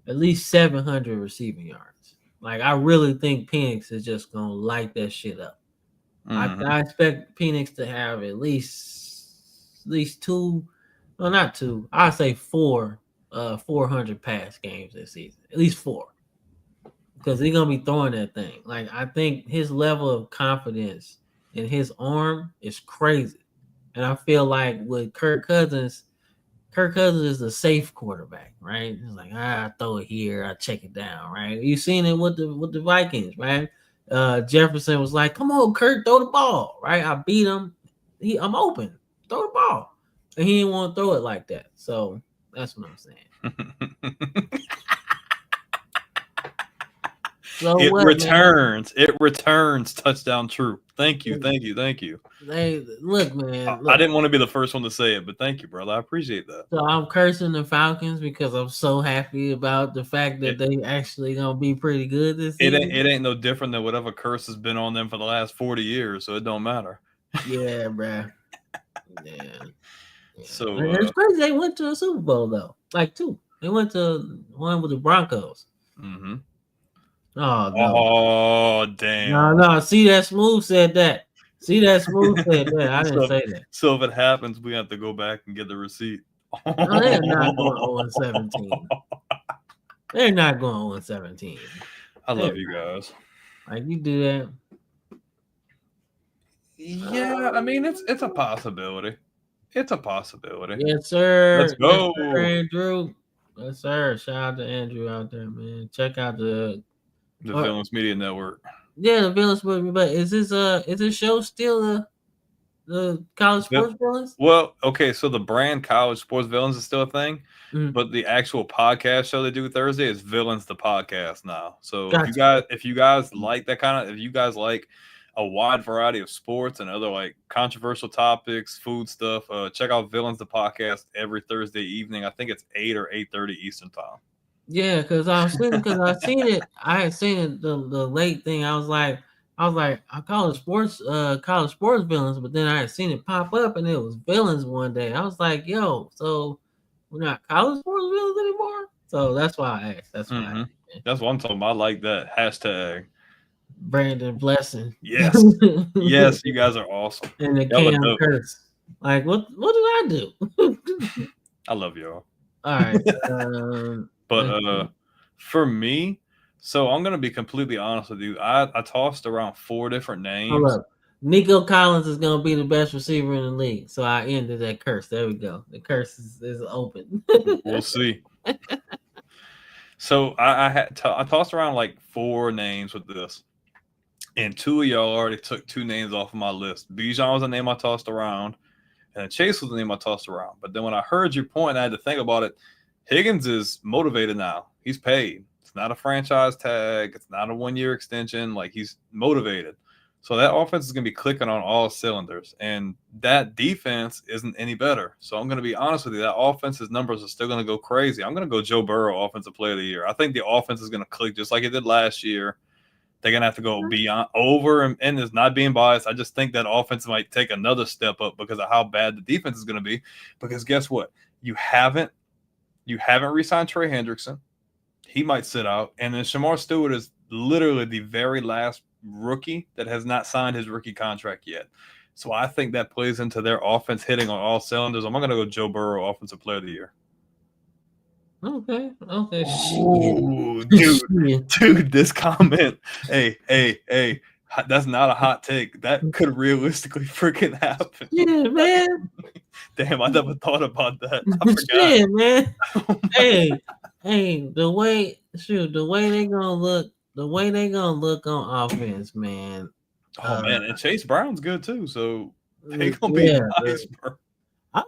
at least 700 receiving yards. Like I really think Penix is just gonna light that shit up. I expect Penix to have at least two, well not two, I'd say 400 pass games this season. At least 4. Because he's gonna be throwing that thing. Like I think his level of confidence in his arm is crazy. And I feel like with Kirk Cousins is a safe quarterback, right? He's like, I throw it here, I check it down, right? You seen it with the Vikings, right? Jefferson was like, "Come on, Kirk, throw the ball, right? I beat him. I'm open. Throw the ball," and he didn't want to throw it like that. So that's what I'm saying. So It returns touchdown true. Thank you. Hey, look, man. I didn't want to be the first one to say it, but thank you, brother. I appreciate that. So I'm cursing the Falcons because I'm so happy about the fact that they actually gonna be pretty good this season. It ain't no different than whatever curse has been on them for the last 40 years, so it don't matter. Yeah, bruh. Yeah. So it's crazy they went to a Super Bowl though. Like 2. They went to one with the Broncos. Mm-hmm. Oh no. Oh damn. No. See that Smooth said that. I didn't say that. So if it happens, we have to go back and get the receipt. No, they're not going 0-17. They're not going 0-17. I love you guys. Like you do that. Yeah, I mean it's a possibility. It's a possibility. Yes, sir. Let's go, yes, sir, Andrew. Yes, sir. Shout out to Andrew out there, man. Check out the Villains Media Network. Yeah, the Villains movie. But is this show still the College Sports Villains? Well, okay, so the brand College Sports Villains is still a thing, but the actual podcast show they do Thursday is Villains the Podcast now. So if you guys like that kind of, if you guys like a wide variety of sports and other like controversial topics, food stuff, check out Villains the Podcast every Thursday evening. I think it's 8 or 8:30 Eastern time. Yeah, because I seen it. I had seen it the late thing. I was like, I call it sports villains, but then I had seen it pop up and it was villains one day. I was like, yo, so we're not college sports villains anymore. So that's why I asked. That's why. That's what I'm talking about. I like that hashtag. Brandon Blessing. Yes, yes, you guys are awesome. And the Cam Curse. Like, what did I do? I love y'all. All right. But for me, so I'm gonna be completely honest with you. I tossed around 4 different names. Hold up. Nico Collins is gonna be the best receiver in the league. So I ended that curse. There we go. The curse is open. We'll see. So I tossed around like 4 names with this, and 2 of y'all already took 2 names off of my list. Bijan was a name I tossed around, and Chase was the name I tossed around. But then when I heard your point, I had to think about it. Higgins is motivated now. He's paid. It's not a franchise tag. It's not a 1-year extension. Like, he's motivated. So that offense is going to be clicking on all cylinders. And that defense isn't any better. So I'm going to be honest with you. That offense's numbers are still going to go crazy. I'm going to go Joe Burrow, Offensive Player of the Year. I think the offense is going to click just like it did last year. They're going to have to go beyond over, and it's not being biased. I just think that offense might take another step up because of how bad the defense is going to be. Because guess what? You haven't re-signed Trey Hendrickson. He might sit out. And then Shamar Stewart is literally the very last rookie that has not signed his rookie contract yet. So I think that plays into their offense hitting on all cylinders. I'm going to go Joe Burrow, Offensive Player of the Year. Okay. Ooh, dude, this comment. Hey. That's not a hot take. That could realistically freaking happen. Yeah, man. Damn, I never thought about that. I forgot. Yeah, man. hey, the way they gonna look on offense, man. Oh man, and Chase Brown's good too, so they gonna be nice, bro. I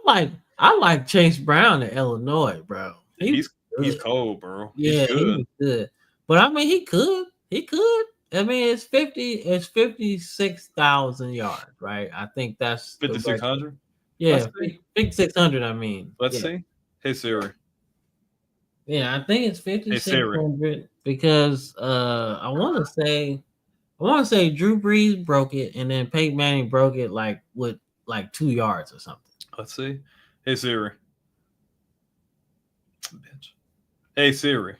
like Chase Brown in Illinois, bro. He's cold, bro. Yeah, he's good. But I mean, he could. I mean, it's 56,000 yards, right? I think that's 5,600. Yeah, 5,600. I mean, let's see. Hey Siri. Yeah, I think it's 5,600 because I want to say Drew Brees broke it, and then Peyton Manning broke it with 2 yards or something. Let's see. Hey Siri. Bitch. Hey Siri.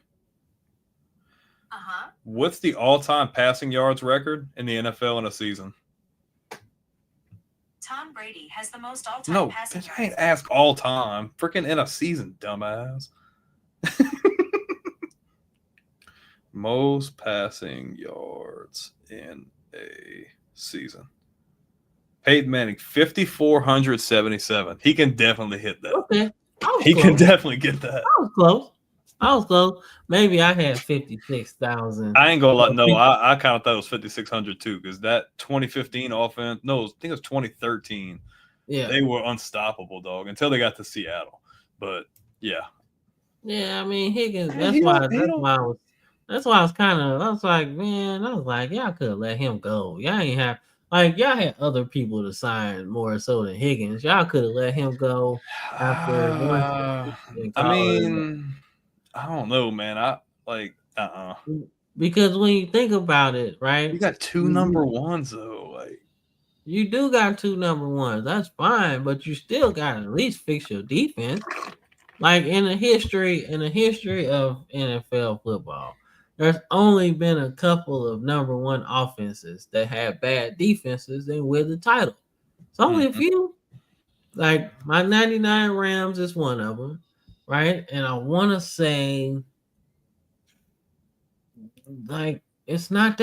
What's the all-time passing yards record in the NFL in a season? Tom Brady has the most all-time passing yards. I ain't ask all-time. Freaking in a season, dumbass. Most passing yards in a season. Peyton Manning, 5,477. He can definitely hit that. Okay. He can definitely get that. I was close. Maybe I had 56,000. I ain't gonna lie. No, I kind of thought it was 5,600 too, because that 2015 offense. No, I think it was 2013. Yeah, they were unstoppable, dog, until they got to Seattle. But yeah. Yeah, I mean Higgins. That's why I was kind of. I was like, man, y'all could let him go. Y'all ain't have y'all had other people to sign more so than Higgins. Y'all could have let him go after. I mean. I don't know, man. Because when you think about it, right? You got 2 number ones though. You do got 2 number ones. That's fine, but you still got to at least fix your defense. Like in the history of NFL football, there's only been a couple of number 1 offenses that had bad defenses and win the title. It's only a few. Like my 99 Rams is one of them. Right, and I want to say, it's not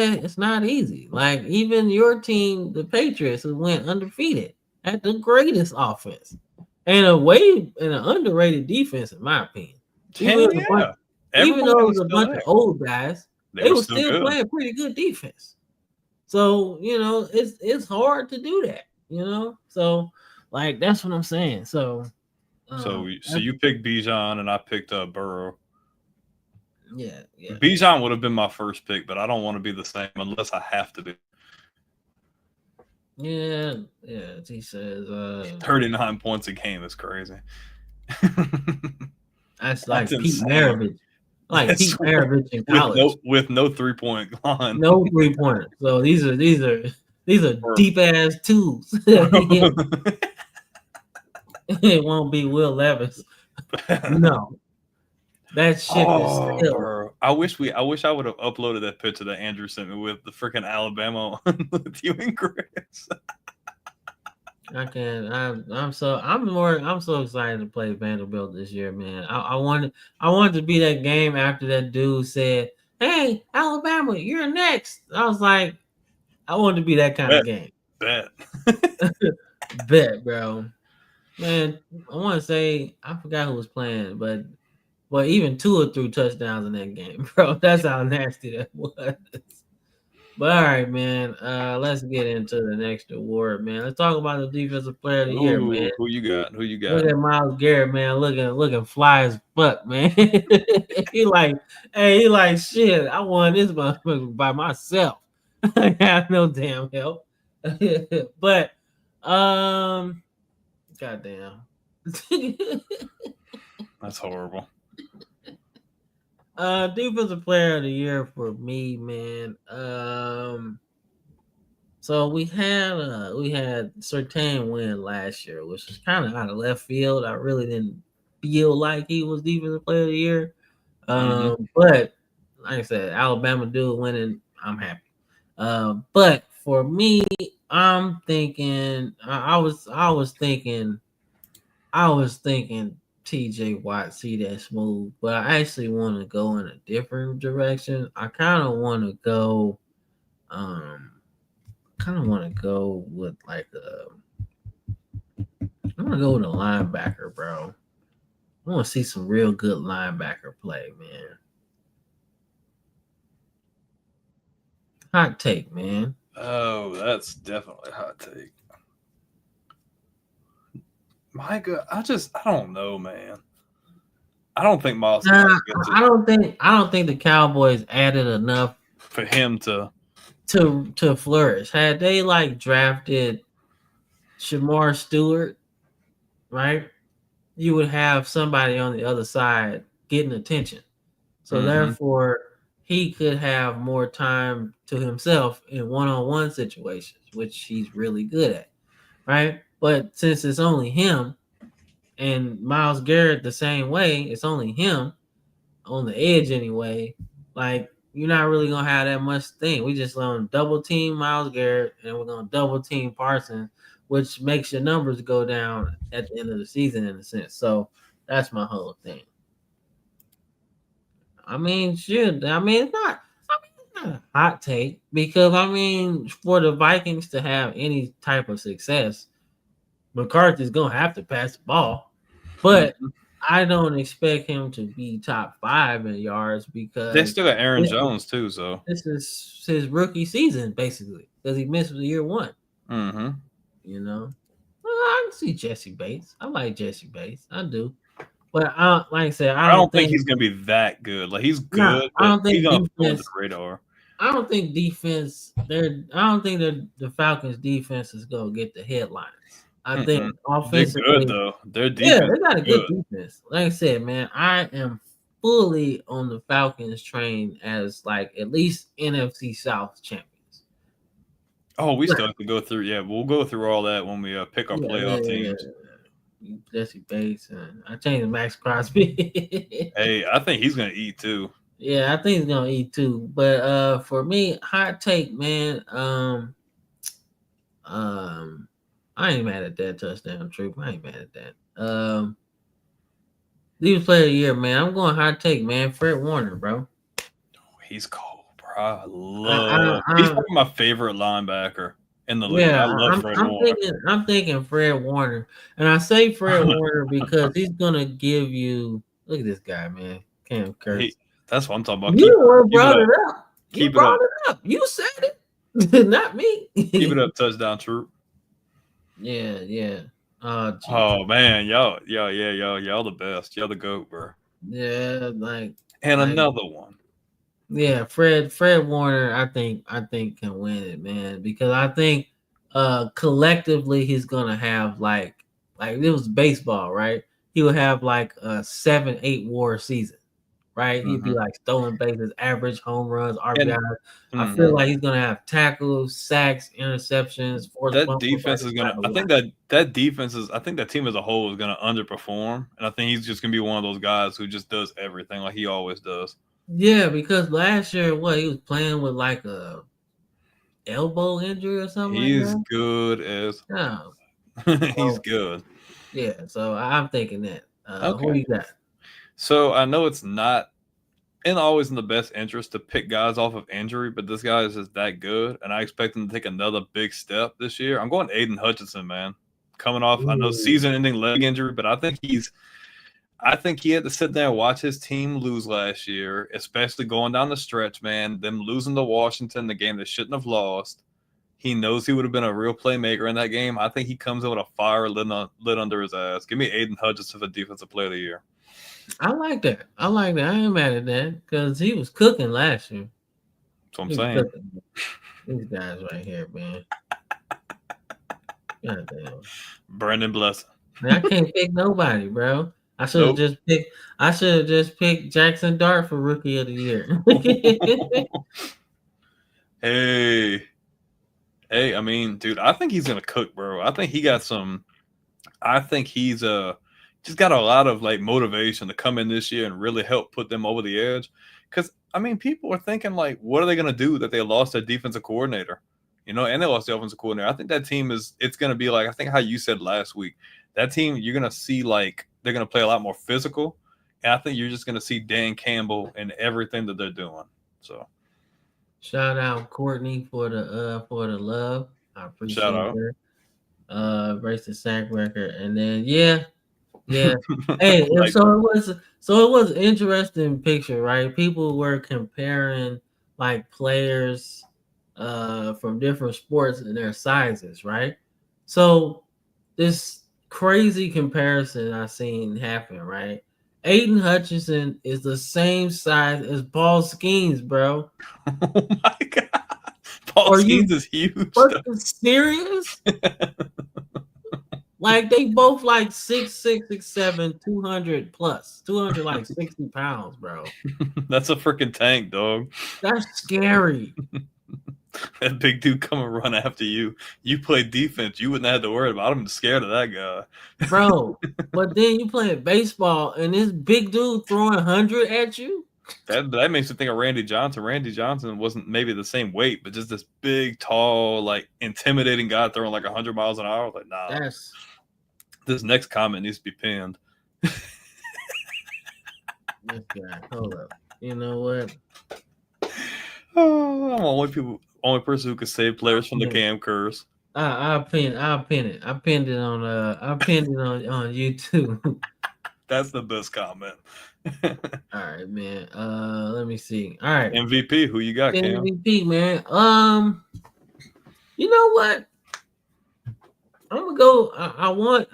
easy. Like even your team, the Patriots, went undefeated at the greatest offense, and an underrated defense, in my opinion. Even though it was a bunch of old guys, they were still playing pretty good defense. So it's hard to do that. So that's what I'm saying. So you picked Bijan and I picked Burrow. Yeah. Bijan would have been my first pick, but I don't want to be the same unless I have to be. Yeah. He says 39 points a game is crazy. That's like Pete Maravich. Pete Maravich in college with no 3-point line. No 3-pointer. So these are deep ass twos. It won't be Will Levis. No. That shit is still. Bro. I wish I would have uploaded that picture that Andrew sent me with the freaking Alabama with you and Chris. I'm so excited to play Vanderbilt this year, man. I wanted to be that game after that dude said, "Hey, Alabama, you're next." I was like, I wanted to be that kind of game. Bet, bro. Man, I want to say I forgot who was playing, but But even Tua threw touchdowns in that game, bro. That's how nasty that was. But all right, man. Let's get into the next award, man. Let's talk about the defensive player of the year, man. Who you got? Who you Look got? at Myles Garrett, man. Looking fly as fuck, man. he like shit. I won this by myself. I have no damn help. But goddamn. That's horrible. Defensive player of the year for me, man. So we had Surtain win last year, which was kind of out of left field. I really didn't feel like he was defensive player of the year. But like I said, Alabama dude winning, I'm happy. But for me, I'm thinking I was thinking TJ Watt, see that smooth, but I actually want to go in a different direction. I kind of want to go with like I want to go with a linebacker, bro. I want to see some real good linebacker play, man. Hot take, man. Oh, that's definitely a hot take. My God, I don't know, man. I don't think Miles. I don't think the Cowboys added enough for him to flourish. Had they like drafted Shamar Stewart, right? You would have somebody on the other side getting attention. So therefore, he could have more time to himself in one-on-one situations, which he's really good at, right? But since it's only him and Myles Garrett the same way, it's only him on the edge anyway. Like, you're not really gonna have that much thing. We just gonna double team Myles Garrett and we're gonna double team Parsons, which makes your numbers go down at the end of the season in a sense. So that's my whole thing. I mean, shit. I mean, it's not a hot take because I mean, for the Vikings to have any type of success, McCarthy's gonna have to pass the ball, but I don't expect him to be top 5 in yards because they still got Aaron Jones too. So this is his rookie season basically because he missed the year 1. You know, well, I can see Jesse Bates. I like Jesse Bates. I do, but like I said, I don't think he's gonna be that good. Like he's good. Nah, I don't think he's gonna fall defense. the radar. I don't think defense. I don't think that the Falcons' defense is gonna get the headlines. I think offensively, they're good though. Their defense, yeah, they got a good defense. Like I said, man, I am fully on the Falcons train as like at least NFC South champions. Oh, we still have to go through. Yeah, we'll go through all that when we pick our playoff teams. Jesse Bates and I changed Max Crosby. Hey, I think he's gonna eat too. Yeah, I think he's gonna eat too. But for me, hot take, man. I ain't mad at that touchdown, Troop. I ain't mad at that. Defensive player of the year, man. I'm going hot take, man. Fred Warner, bro. Oh, he's cold, bro. I love. He's probably my favorite linebacker in the league. Yeah, I love Fred Warner. I'm thinking Fred Warner, and I say Fred Warner because he's gonna give you. Look at this guy, man. Cam Curtis. That's what I'm talking about. You brought it up. You brought it up. You said it, not me. Keep it up, touchdown, Troop. Yeah. Oh man, y'all the best. Y'all the GOAT, bro. Yeah, another one. Yeah, Fred Warner, I think can win it, man, because I think collectively he's gonna have like it was baseball, right? He would have like a 7-8 WAR season, right? He'd be like stolen bases, average home runs, RBI. I feel like he's gonna have tackles, sacks, interceptions. That defense is gonna. I think that defense is. I think that team as a whole is gonna underperform, and I think he's just gonna be one of those guys who just does everything like he always does. Yeah, because last year, he was playing with like a elbow injury or something. He's good as. No. He's good. Yeah, so I'm thinking that. Okay. Who you got? So I know it's not always in the best interest to pick guys off of injury, but this guy is just that good, and I expect him to take another big step this year. I'm going Aiden Hutchinson, man. Coming off, I know season-ending leg injury, but I think he's I think he had to sit there and watch his team lose last year, especially going down the stretch, man. Them losing to Washington, the game they shouldn't have lost. He knows he would have been a real playmaker in that game. I think he comes in with a fire lit under his ass. Give me Aiden Hutchinson for Defensive Player of the Year. I like that. I ain't mad at that because he was cooking last year. That's what I'm saying. These guys right here, man. God damn. Brandon Blessing. Man, I can't pick nobody, bro. I should have just picked Jackson Dart for Rookie of the Year. Hey, I mean, dude, I think he's gonna cook, bro. I think he got some. I think he's just got a lot of like motivation to come in this year and really help put them over the edge. Because I mean, people are thinking like, what are they gonna do that they lost their defensive coordinator, and they lost the offensive coordinator. I think that team it's gonna be like I think how you said last week. That team you're gonna see like they're gonna play a lot more physical, and I think you're just gonna see Dan Campbell in everything that they're doing. So. Shout out Courtney for the love. I appreciate her. Race the sack record, and then yeah. Hey, like, so it was an interesting picture, right? People were comparing like players from different sports and their sizes, right? So this crazy comparison I seen happen, right? Aiden Hutchinson is the same size as Paul Skeens, bro. Oh my god, Paul Skeens is huge. Fucking serious? Like they both like 6'6", 6'7", 200 plus, 200 like 60 pounds, bro. That's a freaking tank, dog. That's scary. That big dude come and run after you. You play defense, you wouldn't have to worry about him. I'm scared of that guy, bro. But then you playing baseball and this big dude throwing 100 at you. That makes me think of Randy Johnson. Randy Johnson wasn't maybe the same weight, but just this big, tall, like intimidating guy throwing like 100 miles an hour. Like, nah. This next comment needs to be pinned. This guy, hold up. You know what? Oh, I'm the only person who can save players from the Cam curse. I'll pin it. I pinned it on YouTube. That's the best comment. All right, man. Let me see. All right. MVP, who you got, Cam? MVP, man. You know what? I'm gonna go. I want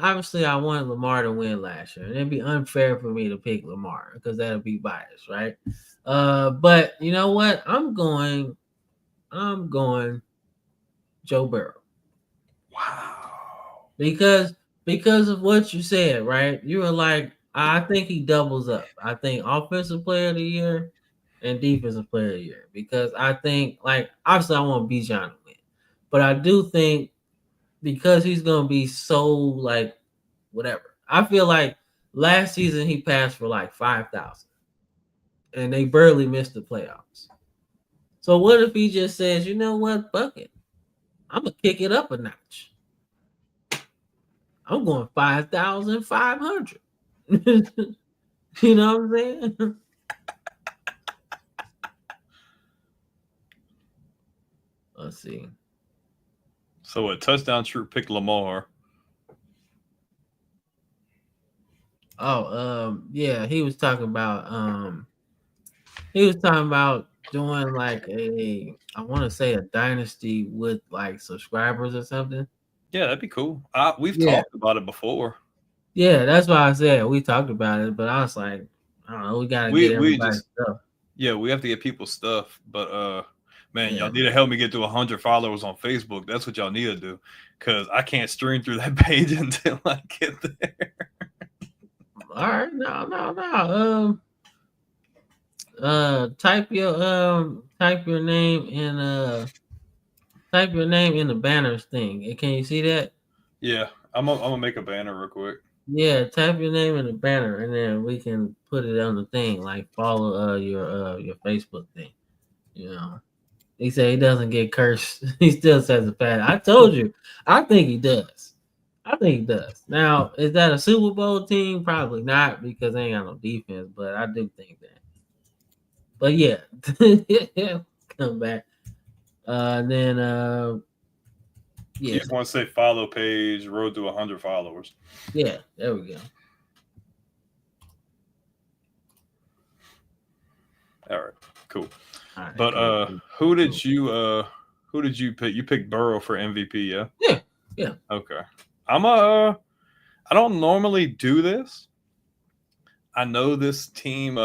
Lamar to win last year, and it'd be unfair for me to pick Lamar because that'll be biased, right? But you know what? I'm going Joe Burrow. Wow. Because of what you said, right? You were like, I think he doubles up. I think offensive player of the year and defensive player of the year. Because I think, like, obviously I want Bijan to win. But I do think because he's gonna be so like whatever. I feel like last season he passed for like 5,000. And they barely missed the playoffs. So what if he just says, you know what, fuck it. I'm gonna kick it up a notch. I'm going 5,500. You know what I'm saying? Let's see. So a touchdown troop picked Lamar. Yeah, he was talking about doing like I want to say a dynasty with like subscribers or something. Yeah, that'd be cool. We've talked about it before. Yeah, that's why I said we talked about it, but I was like, I don't know, we gotta get everybody's stuff. Yeah, we have to get people's stuff, but man, y'all need to help me get to 100 followers on Facebook. That's what y'all need to do, because I can't stream through that page until I get there. All right, no. Type your name in the banners thing. Can you see that? Yeah, I'm gonna make a banner real quick. Yeah, type your name in the banner, and then we can put it on the thing. Like follow your Facebook thing. You know, he said he doesn't get cursed. He still says it's bad. I told you. I think he does. Now, is that a Super Bowl team? Probably not, because they ain't got no defense. But I do think that. But yeah, come back. You just want to say follow page, road to 100 followers. Yeah, there we go. All right, cool. All right, But who did you pick? You picked Burrow for MVP, yeah? Yeah. Okay. I don't normally do this. I know this team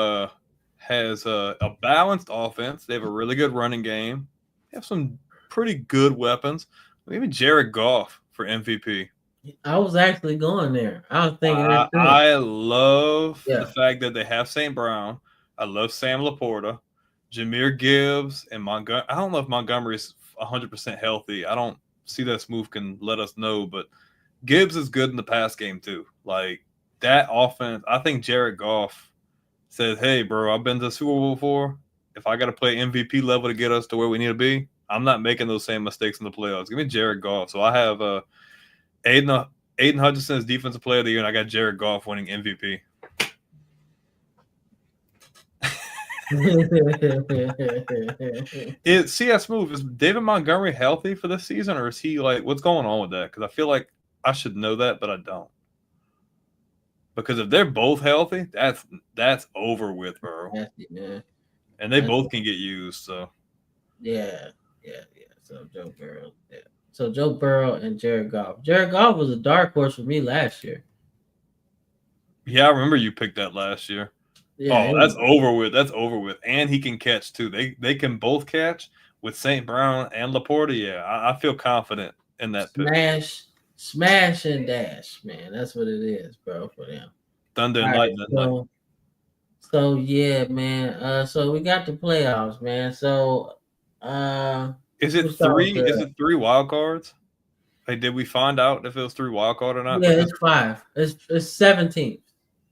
has a balanced offense. They have a really good running game. They have some pretty good weapons. Even Jared Goff for MVP. I was actually going there. I was thinking that too. I love Yeah. the fact that they have St. Brown. I love Sam Laporta, Jahmyr Gibbs, and Montgomery. I don't know if Montgomery is 100% healthy. I don't see that Smooth can let us know, but Gibbs is good in the pass game too. Like that offense, I think Jared Goff says, "Hey, bro, I've been to the Super Bowl before. If I got to play MVP level to get us to where we need to be, I'm not making those same mistakes in the playoffs. Give me Jared Goff." So I have Aiden Hutchinson as Defensive Player of the Year, and I got Jared Goff winning MVP. Smooth, is David Montgomery healthy for this season, or is he like, what's going on with that? Because I feel like I should know that, but I don't. Because if they're both healthy, that's over with, bro. Man. And they both can get used. So yeah. So Joe Burrow, yeah. So Joe Burrow and Jared Goff. Jared Goff was a dark horse for me last year. Yeah, I remember you picked that last year. Yeah, that's over with. That's over with. And he can catch too. They can both catch with St. Brown and Laporta. Yeah, I feel confident in that pick. Smash and dash, man. That's what it is, bro, for them. Thunder and lightning. So yeah, man. So we got the playoffs, man. So is it three? Is it 3 wild cards? Like, did we find out if it was 3 wild card or not? Yeah, it's 5. It's 17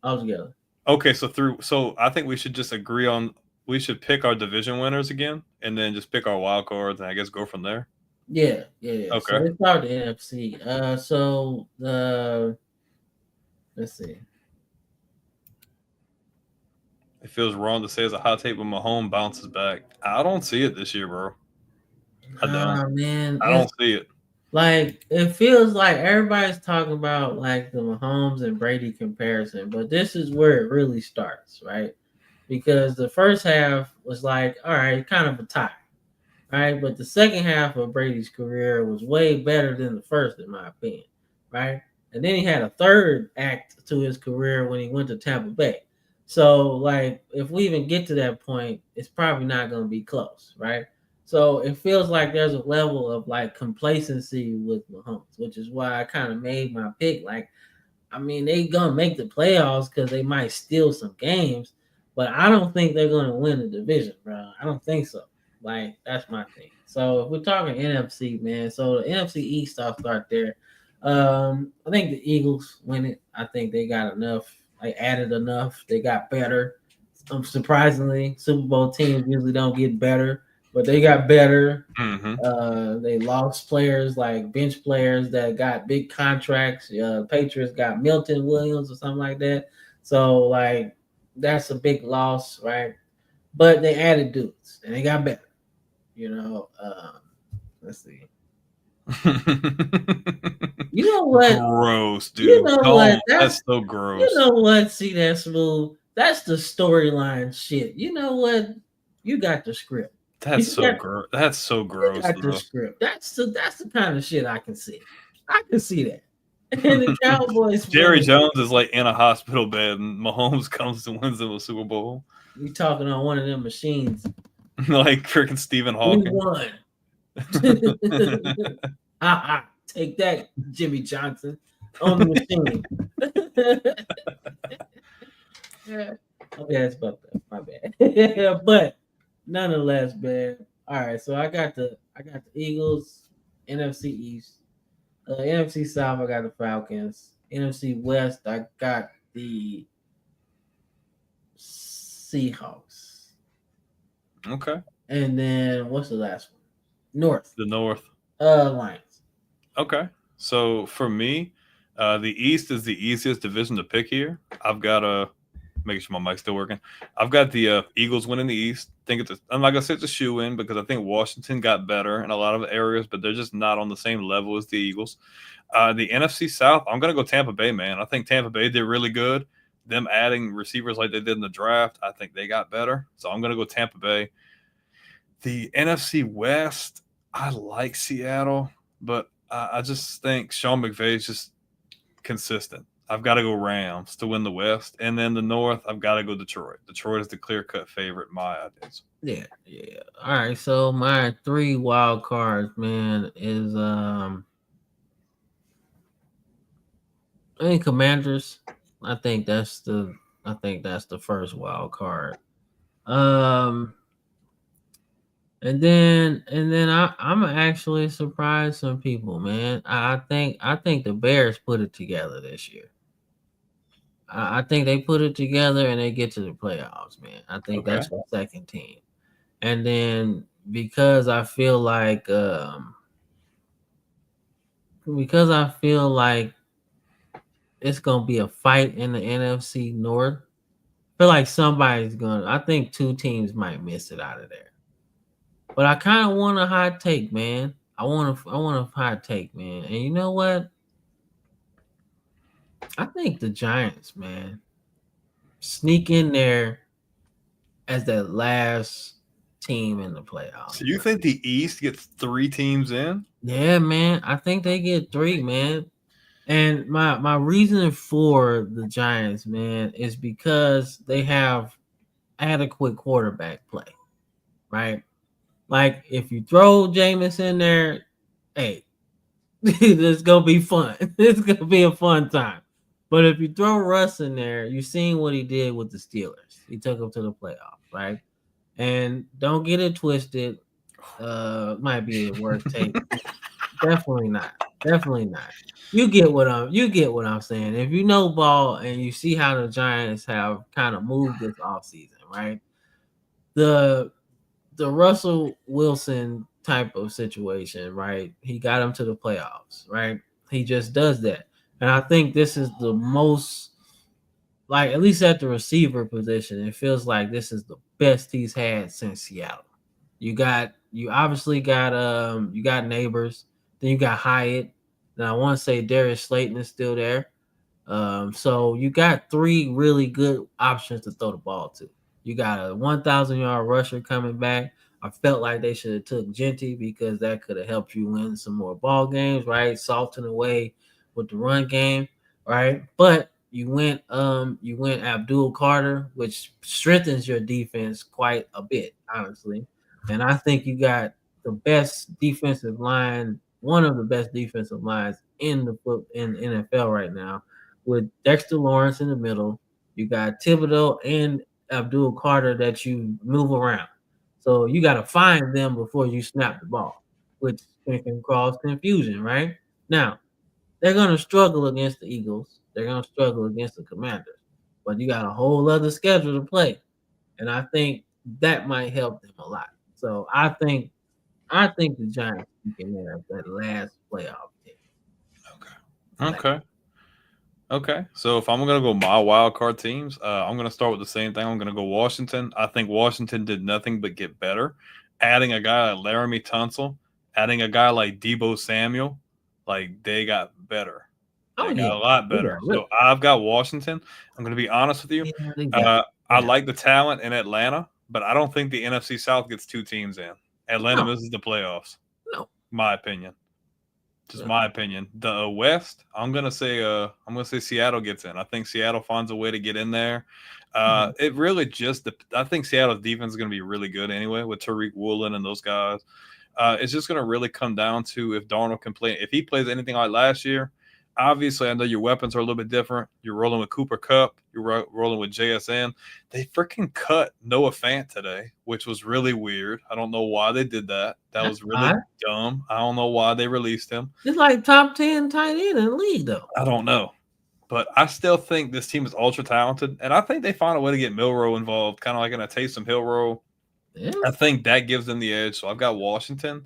altogether. Okay, so I think we should just agree on we should pick our division winners again, and then just pick our wild cards, and I guess go from there. Yeah. Okay. So let's start the NFC. Let's see. It feels wrong to say it's a hot take when Mahomes bounces back. I don't see it this year, bro. I don't. Man, I don't see it. Like, it feels like everybody's talking about like the Mahomes and Brady comparison, but this is where it really starts, right? Because the first half was like, all right, kind of a tie, right? But the second half of Brady's career was way better than the first, in my opinion, right? And then he had a third act to his career when he went to Tampa Bay. So, like, if we even get to that point, it's probably not going to be close, right? So it feels like there's a level of like complacency with Mahomes, which is why I kind of made my pick. Like, I mean, they gonna make the playoffs because they might steal some games, but I don't think they're gonna win the division, bro. I don't think so. Like, that's my thing. So if we're talking NFC, man, so the NFC East, I'll start there. I think the Eagles win it. I think they got enough. They added enough. They got better. Surprisingly, Super Bowl teams usually don't get better. But they got better. Mm-hmm. They lost players, like bench players that got big contracts. Patriots got Milton Williams or something like that. So, like, that's a big loss, right? But they added dudes, and they got better. Let's see. You know what? Gross, dude. You know what? That's so gross. You know what? See that, Smooth? That's the storyline shit. You know what? You got the script. That's so gross. That's so gross. That's the script. That's the kind of shit I can see. I can see that. And the Cowboys. Jerry Jones is like in a hospital bed, and Mahomes comes and wins them a Super Bowl. You talking on one of them machines? Like freaking Stephen Hawking. We won. Take that, Jimmy Johnson, on the machine. Yeah. Okay, that's about that. My bad. But nonetheless, man. All right, so I got the Eagles, NFC East, NFC South. I got the Falcons. NFC West. I got the Seahawks. Okay. And then what's the last one? North. The North. Lions. Okay. So for me, the East is the easiest division to pick here. I've got make sure my mic's still working. I've got the Eagles winning the East. I'm not gonna say it's a shoe-in because I think Washington got better in a lot of areas, but they're just not on the same level as the Eagles. The NFC South, I'm gonna go Tampa Bay, man. I think Tampa Bay did really good. them adding receivers like they did in the draft, I think they got better. So I'm going to go Tampa Bay. The NFC West, I like Seattle, but I just think Sean McVay is just consistent. I've got to go Rams to win the West. And then the North, I've got to go Detroit. Detroit is the clear-cut favorite in my ideas. Yeah. All right, so my 3 wild cards, man, is I think Commanders. I think that's the first wild card. And then I'm actually surprised some people, man. I think the Bears put it together this year. I think they put it together and they get to the playoffs, man. I think that's the second team. And then because I feel like it's gonna be a fight in the NFC North, I feel like I think 2 teams might miss it out of there. But I kind of want a hot take, man. I want a hot take, man. And you know what? I think the Giants, man, sneak in there as that last team in the playoffs. So you think the East gets 3 teams in? Yeah, man. I think they get 3, man. And my reason for the Giants, man, is because they have adequate quarterback play, right? Like if you throw Jameis in there, hey, it's gonna be fun. It's gonna be a fun time. But if you throw Russ in there, you've seen what he did with the Steelers. He took them to the playoffs, right? And don't get it twisted. Might be the worst take. Definitely not. You get what I'm saying. If you know ball and you see how the Giants have kind of moved this offseason, right? The Russell Wilson type of situation, right? He got him to the playoffs, right? He just does that. And I think this is the most, like, at least at the receiver position, it feels like this is the best he's had since Seattle. You obviously got Neighbors, then you got Hyatt. Now I want to say Darius Slayton is still there. So you got 3 really good options to throw the ball to. You got a 1,000-yard rusher coming back. I felt like they should have took Genty because that could have helped you win some more ball games, right? Soften away with the run game, right? But you went Abdul Carter, which strengthens your defense quite a bit, honestly. And I think you got the best defensive line, one of the best defensive lines in the NFL right now, with Dexter Lawrence in the middle. You got Thibodeau and Abdul Carter that you move around. So you got to find them before you snap the ball, which can cause confusion, right? Now, they're going to struggle against the Eagles. They're going to struggle against the Commanders. But you got a whole other schedule to play. And I think that might help them a lot. So I think the Giants can have that last playoff team. Okay. So if I'm going to go my wild card teams, I'm going to start with the same thing. I'm going to go Washington. I think Washington did nothing but get better. Adding a guy like Laramie Tunsil, adding a guy like Deebo Samuel, like they got better. They got a lot better. So I've got Washington. I'm going to be honest with you. I like the talent in Atlanta, but I don't think the NFC South gets 2 teams in. Atlanta misses the playoffs. No. My opinion. Just my opinion. The West, I'm gonna say Seattle gets in. I think Seattle finds a way to get in there. It really I think Seattle's defense is gonna be really good anyway with Tariq Woolen and those guys. It's just gonna really come down to if Darnold can play. If he plays anything like last year, obviously I know your weapons are a little bit different. You're rolling with Cooper Kupp. You're rolling with JSN. They freaking cut Noah Fant today, which was really weird. I don't know why they did that. That was really dumb. I don't know why they released him. It's like top 10 tight end in the league, though. I don't know. But I still think this team is ultra talented. And I think they find a way to get Milroe involved, kind of like in a Taysom Hill role. Yeah. I think that gives them the edge. So I've got Washington.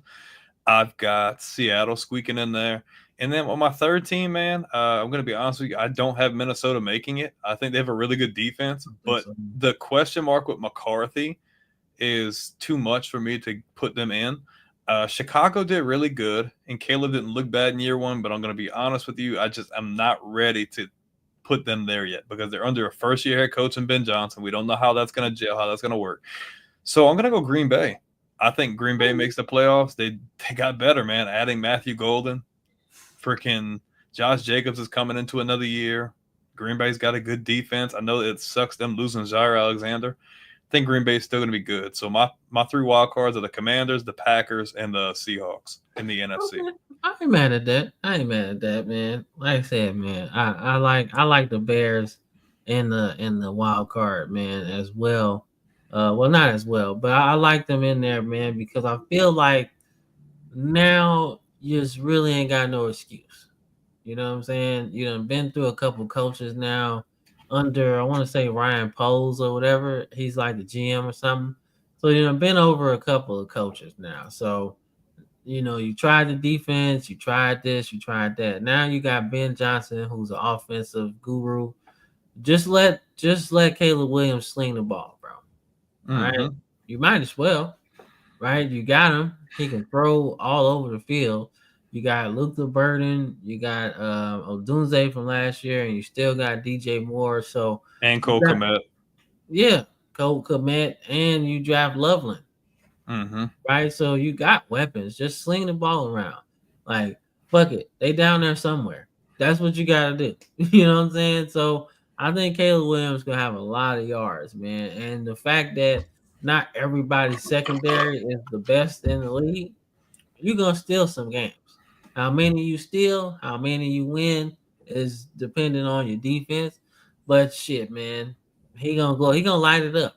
I've got Seattle squeaking in there. And then on my third team, man, I'm going to be honest with you. I don't have Minnesota making it. I think they have a really good defense. But the question mark with McCarthy is too much for me to put them in. Chicago did really good, and Caleb didn't look bad in year 1. But I'm going to be honest with you. I'm not ready to put them there yet because they're under a first-year head coach in Ben Johnson. We don't know how that's going to gel, how that's going to work. So I'm going to go Green Bay. I think Green Bay makes the playoffs. They got better, man. Adding Matthew Golden, freaking Josh Jacobs is coming into another year. Green Bay's got a good defense. I know it sucks them losing Jair Alexander. I think Green Bay's still going to be good. So my 3 wild cards are the Commanders, the Packers, and the Seahawks in the NFC. Okay. I ain't mad at that, man. Like I said, man, I like the Bears in the wild card, man, as well. Well, not as well, but I like them in there, man, because I feel like now you just really ain't got no excuse. You know what I'm saying? You done been through a couple coaches now under, I want to say Ryan Poles or whatever. He's like the GM or something. So you done been over a couple of coaches now. So, you know, you tried the defense, you tried this, you tried that. Now you got Ben Johnson, who's an offensive guru. Just let Caleb Williams sling the ball, bro. Right? You might as well, right? You got him. He can throw all over the field. You got Luther Burden. You got Odunze from last year, and you still got DJ Moore. So and Cole Kmet. Yeah, Cole Kmet, and you draft Loveland. Right? So you got weapons. Just sling the ball around. Like, fuck it. They down there somewhere. That's what you got to do. You know what I'm saying? So I think Caleb Williams gonna have a lot of yards, man. And the fact that not everybody's secondary is the best in the league, you're gonna steal some games. How many you steal, how many you win is dependent on your defense. But shit, man, he gonna light it up.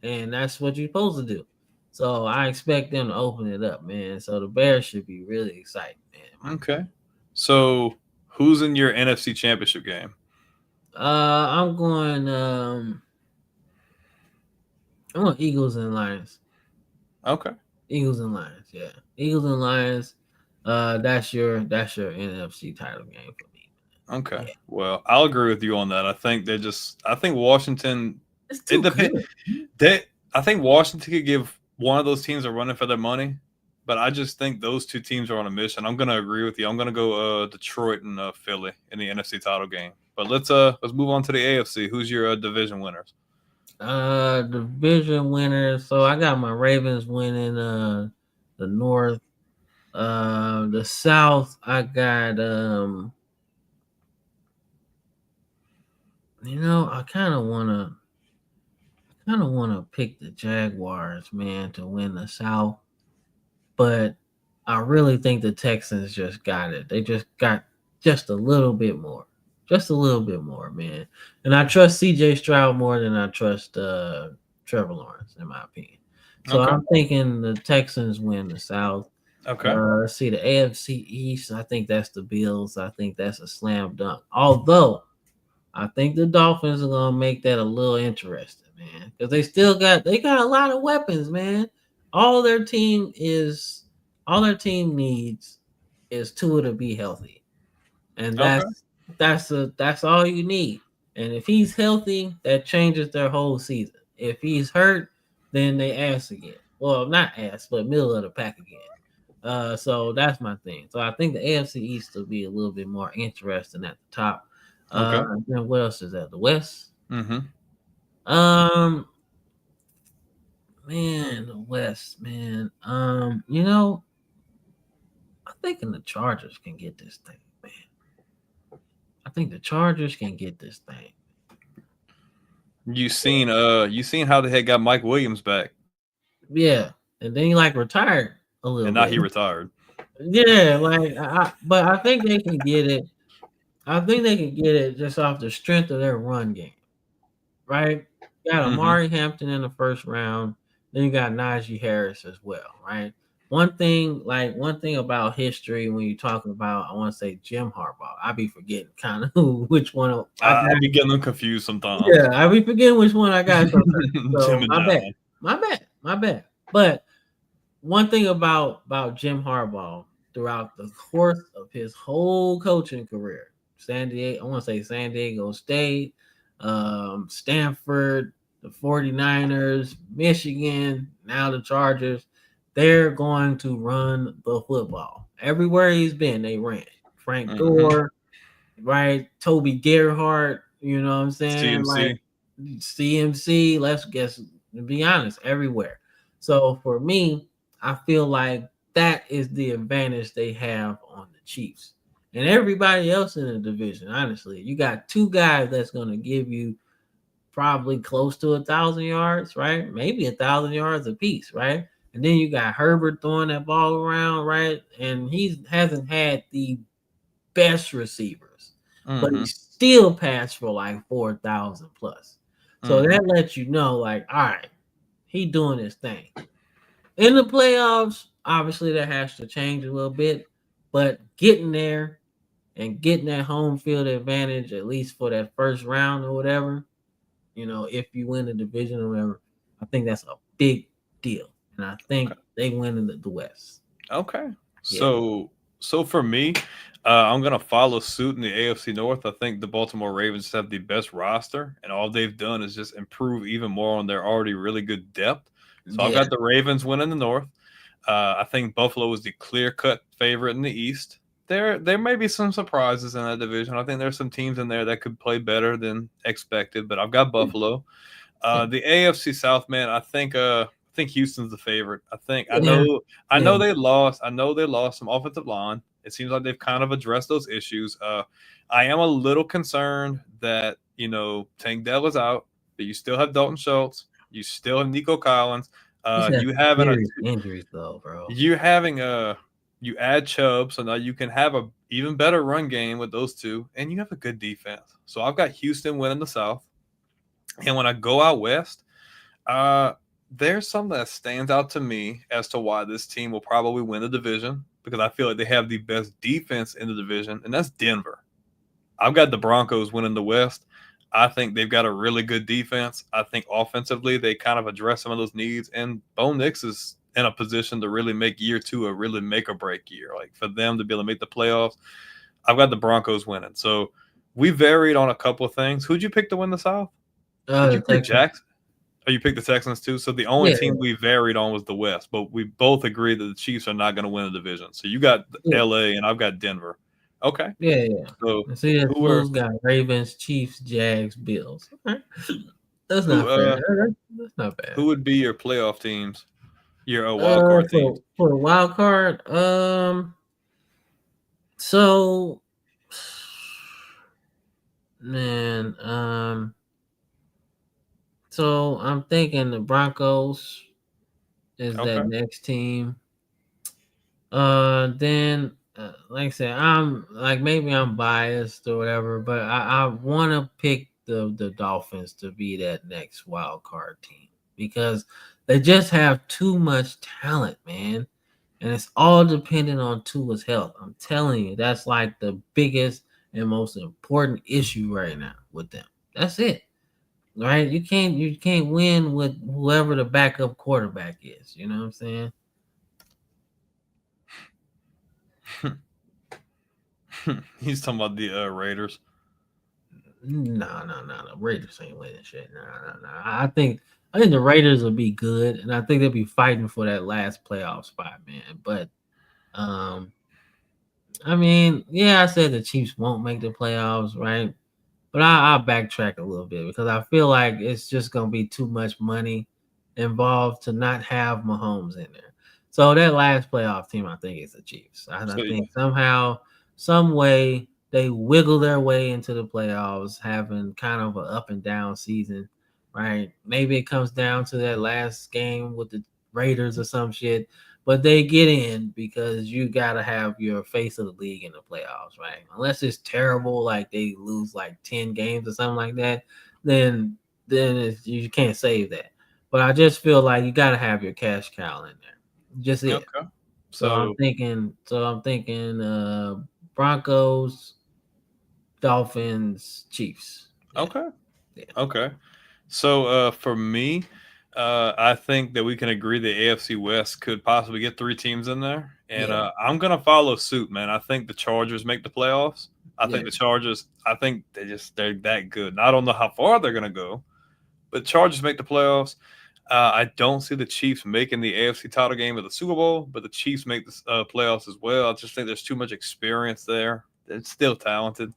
And that's what you're supposed to do. So I expect them to open it up, man. So the Bears should be really excited, man. Okay. So who's in your NFC Championship game? I'm going Eagles and Lions. Okay. Eagles and Lions, yeah. Eagles and Lions. That's your NFC title game for me. Okay. Yeah. Well, I'll agree with you on that. I think Washington. It's too good. I think Washington could give one of those teams a run for their money, but I just think those two teams are on a mission. I'm gonna agree with you. I'm gonna go Detroit and Philly in the NFC title game. But let's move on to the AFC. Who's your division winners? Division winners. So I got my Ravens winning the North. The South, I got I kind of wanna pick the Jaguars, man, to win the South, but I really think the Texans just got it. They just got just a little bit more. Just a little bit more, man. And I trust CJ Stroud more than I trust Trevor Lawrence, in my opinion. So okay. I'm thinking the Texans win the South. Okay. Let's see, the AFC East, I think that's the Bills. I think that's a slam dunk. Although, I think the Dolphins are going to make that a little interesting, man. Because they got a lot of weapons, man. All their team needs is Tua to be healthy. And that's all you need. And if he's healthy, that changes their whole season. If he's hurt, then they ass again. Well, not ass, but middle of the pack again. So that's my thing. So I think the AFC East will be a little bit more interesting at the top. Okay. Then what else is that? The West? Mm-hmm. Man, the West, man. I'm thinking the Chargers can get this thing, man. I think the Chargers can get this thing. You seen how they had got Mike Williams back? Yeah, and then he retired a little. And now he retired. Yeah, but I think they can get it. I think they can get it just off the strength of their run game, right? You got Amari Hampton in the first round. Then you got Najee Harris as well, right? One thing about history when you're talking about, I want to say Jim Harbaugh, I be forgetting kind of which one. I be getting them confused sometimes. Yeah, I be forgetting which one I got. So my bad. But one thing about Jim Harbaugh throughout the course of his whole coaching career, San Diego State, Stanford, the 49ers, Michigan, now the Chargers, they're going to run the football. Everywhere he's been, they ran. Frank Gore, right? Toby Gerhart, You know what I'm saying? CMC. Like CMC, let's guess, to be honest, everywhere. So for me, I feel like that is the advantage they have on the Chiefs and everybody else in the division. Honestly, you got two guys that's going to give you probably close to 1,000 yards, right? Maybe 1,000 yards apiece, right? And then you got Herbert throwing that ball around, right? And he hasn't had the best receivers, but he still passed for like 4,000 plus. So that lets you know, like, all right, he doing his thing. In the playoffs, obviously that has to change a little bit, but getting there and getting that home field advantage, at least for that first round or whatever, if you win the division or whatever, I think that's a big deal. And I think they win in the West. Okay. So for me, I'm gonna follow suit in the AFC North. I think the Baltimore Ravens have the best roster, and all they've done is just improve even more on their already really good depth. So I've got the Ravens winning the North. I think Buffalo is the clear-cut favorite in the East. There may be some surprises in that division. I think there's some teams in there that could play better than expected, but I've got Buffalo. The AFC South, man, I think Houston's the favorite. I know they lost. I know they lost some offensive line. It seems like they've kind of addressed those issues. I am a little concerned that, Tank Dell is out, but you still have Dalton Schultz. You still have Nico Collins. You having injuries though, bro. You add Chubb, so now you can have a even better run game with those two, and you have a good defense. So I've got Houston winning the South. And when I go out west, there's something that stands out to me as to why this team will probably win the division, because I feel like they have the best defense in the division, and that's Denver. I've got the Broncos winning the West. I think they've got a really good defense. I think offensively they kind of address some of those needs, and Bo Nix is in a position to really make year two a really make or break year. Like for them to be able to make the playoffs, I've got the Broncos winning. So we varied on a couple of things. Who'd you pick to win the South? Did you pick Jackson? Oh, you picked the Texans too? So the only team we varied on was the West, but we both agreed that the Chiefs are not going to win the division. So you got LA and I've got Denver. Okay. Yeah. So see, who's got Ravens, Chiefs, Jags, Bills. That's not fair. That's not bad. Who would be your playoff teams? Your wild card teams? For a wild card, so man, so I'm thinking the Broncos is that next team. Then like I said, maybe I'm biased or whatever, but I want to pick the Dolphins to be that next wild card team because they just have too much talent, man. And it's all dependent on Tua's health. I'm telling you, that's like the biggest and most important issue right now with them. That's it. Right? You can't win with whoever the backup quarterback is. You know what I'm saying? He's talking about the Raiders. No. The Raiders ain't winning shit. No. I think the Raiders will be good, and I think they'll be fighting for that last playoff spot, man. But, I said the Chiefs won't make the playoffs, right? But I'll backtrack a little bit because I feel like it's just going to be too much money involved to not have Mahomes in there. So that last playoff team, I think, is the Chiefs. I think somehow, some way, they wiggle their way into the playoffs, having kind of an up and down season, right? Maybe it comes down to that last game with the Raiders or some shit, but they get in because you got to have your face of the league in the playoffs, right? Unless it's terrible, like they lose like 10 games or something like that, then you can't save that. But I just feel like you got to have your cash cow in there. Just it. Okay. So I'm thinking Broncos, Dolphins, Chiefs. Yeah. Okay. Yeah. Okay. So for me, I think that we can agree the AFC West could possibly get 3 teams in there. And I'm going to follow suit, man. I think the Chargers make the playoffs. I think the Chargers, they're that good. Not on how far they're going to go, but Chargers make the playoffs. I don't see the Chiefs making the AFC title game of the Super Bowl, but the Chiefs make the playoffs as well. I just think there's too much experience there. It's still talented.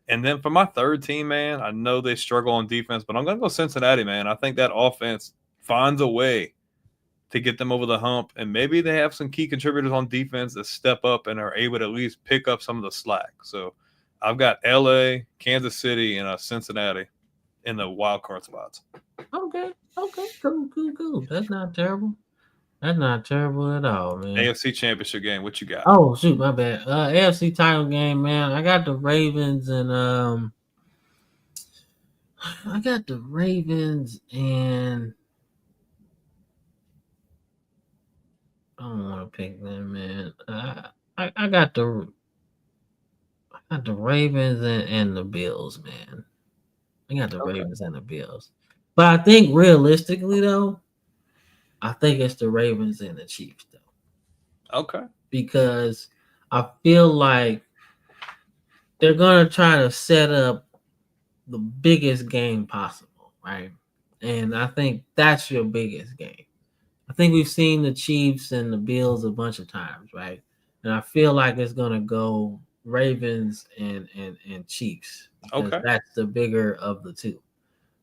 And then for my third team, man, I know they struggle on defense, but I'm going to go Cincinnati, man. I think that offense finds a way to get them over the hump, and maybe they have some key contributors on defense that step up and are able to at least pick up some of the slack. So I've got LA, Kansas City, and Cincinnati in the wild card spots. Okay, cool. That's not terrible. That's not terrible at all, man. AFC Championship game, what you got? Oh shoot, my bad. AFC title game, man. I got the Ravens and I don't want to pick them, man. I got the Ravens and the Bills, man. I got the Ravens and the Bills. But I think realistically though, I think it's the Ravens and the Chiefs though. Okay. Because I feel like they're gonna try to set up the biggest game possible, right? And I think that's your biggest game. I think we've seen the Chiefs and the Bills a bunch of times, right? And I feel like it's gonna go Ravens and Chiefs. Okay. That's the bigger of the two,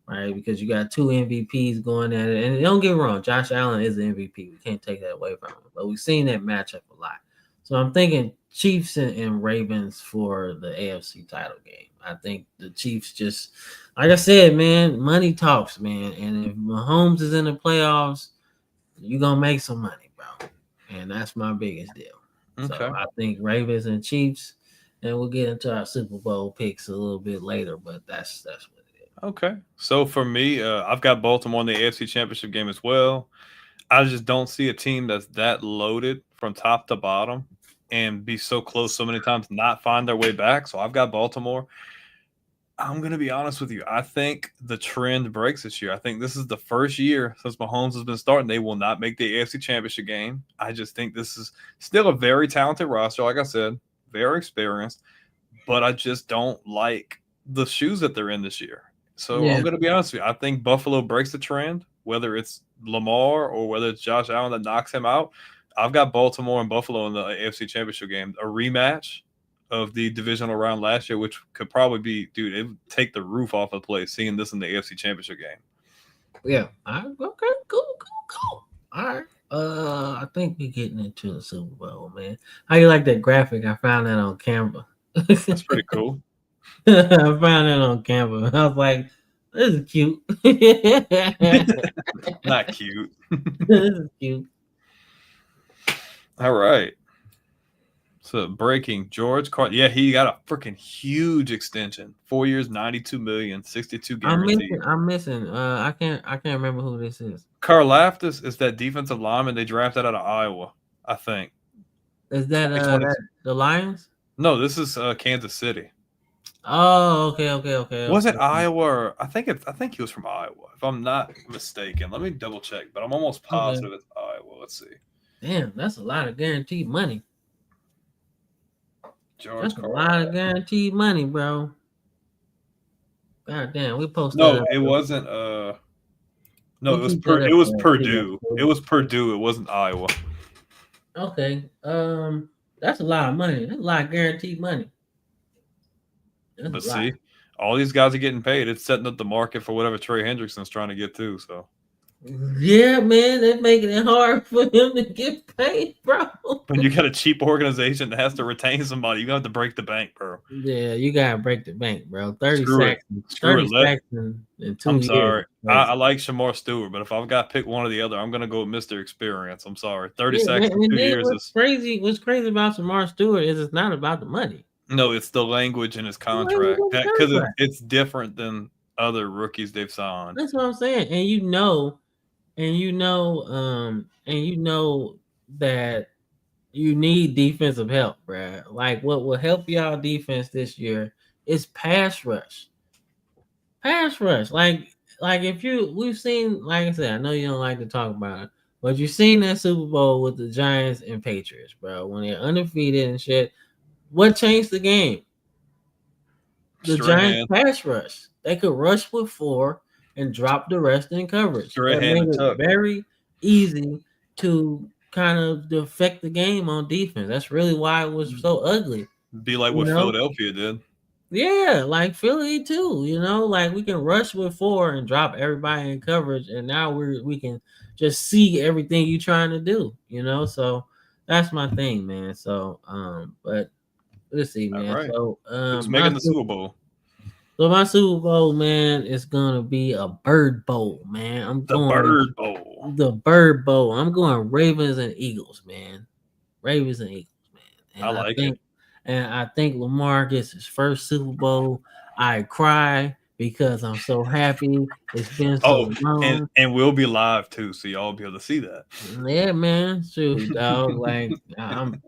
right? Because you got two MVPs going at it. And don't get me wrong, Josh Allen is an MVP. We can't take that away from him. But we've seen that matchup a lot. So I'm thinking Chiefs and Ravens for the AFC title game. I think the Chiefs just, like I said, man, money talks, man. And if Mahomes is in the playoffs, you're going to make some money, bro. And that's my biggest deal. Okay. So I think Ravens and Chiefs, and we'll get into our Super Bowl picks a little bit later, but that's what it is. Okay. So for me, I've got Baltimore in the AFC Championship game as well. I just don't see a team that's that loaded from top to bottom and be so close so many times, not find their way back. So I've got Baltimore. I'm going to be honest with you. I think the trend breaks this year. I think this is the first year since Mahomes has been starting. They will not make the AFC Championship game. I just think this is still a very talented roster. Like I said, very experienced, but I just don't like the shoes that they're in this year. So I'm going to be honest with you. I think Buffalo breaks the trend, whether it's Lamar or whether it's Josh Allen that knocks him out. I've got Baltimore and Buffalo in the AFC Championship game, a rematch of the divisional round last year, which could probably be, dude, it would take the roof off of the place seeing this in the AFC Championship game. Yeah. Okay. Cool. All right. I think we're getting into the Super Bowl, man. How you like that graphic? I found that on Canva. That's pretty cool. I found that on Canva. I was like, this is cute. Not cute. This is cute. All right. So breaking George Carlin. Yeah, he got a freaking huge extension. 4 years, $92 million, 62 guaranteed. I'm missing. I can't remember who this is. Karlaftis is that defensive lineman they drafted out of Iowa, I think. Is that the Lions? No, this is Kansas City. Oh, okay. Was it Iowa? Or, I think he was from Iowa, if I'm not mistaken. Let me double check, but I'm almost positive it's Iowa. Let's see. Damn, that's a lot of guaranteed money. George That's a lot of guaranteed money, bro. God damn, we posted. No, it wasn't. No, it was Purdue. It was Purdue. It wasn't Iowa. Okay. That's a lot of money. That's a lot of guaranteed money. But see, all these guys are getting paid. It's setting up the market for whatever Trey Hendrickson's trying to get to. So. Yeah, man, they're making it hard for him to get paid, bro. When you got a cheap organization that has to retain somebody, you got to break the bank, bro. Yeah, you gotta break the bank, bro. 30 sacks in 2 years. I'm sorry. I like Shamar Stewart, but if I've got to pick one or the other, I'm gonna go with Mr. Experience. I'm sorry. 30 sacks in 2 years what's crazy. What's crazy about Shamar Stewart is it's not about the money. No, it's the language in his contract because it's different than other rookies they've signed. That's what I'm saying, and you know that you need defensive help, bruh. Like what will help y'all defense this year is pass rush. Pass rush. Like we've seen, like I said, I know you don't like to talk about it, but you've seen that Super Bowl with the Giants and Patriots, bro. When they're undefeated and shit. What changed the game? The Giants pass rush. They could rush with 4 and drop the rest in coverage. That made it very easy to kind of affect the game on defense. That's really why it was so ugly. Be like what Philadelphia did. Yeah, like Philly too. Like we can rush with 4 and drop everybody in coverage, and now we can just see everything you trying to do. So that's my thing, man. So but let's see, All man. right. So Who's making the Super Bowl? my Super Bowl, man, is gonna be a Bird Bowl, man. I'm The going Bird Bowl. the Bird Bowl. I'm going Ravens and Eagles, man. Ravens and Eagles, man. I like it. And I think Lamar gets his first Super Bowl. I cry because I'm so happy. It's been so long. And we'll be live too, so y'all will be able to see that. Yeah, man. Shoot, dog. Like I'm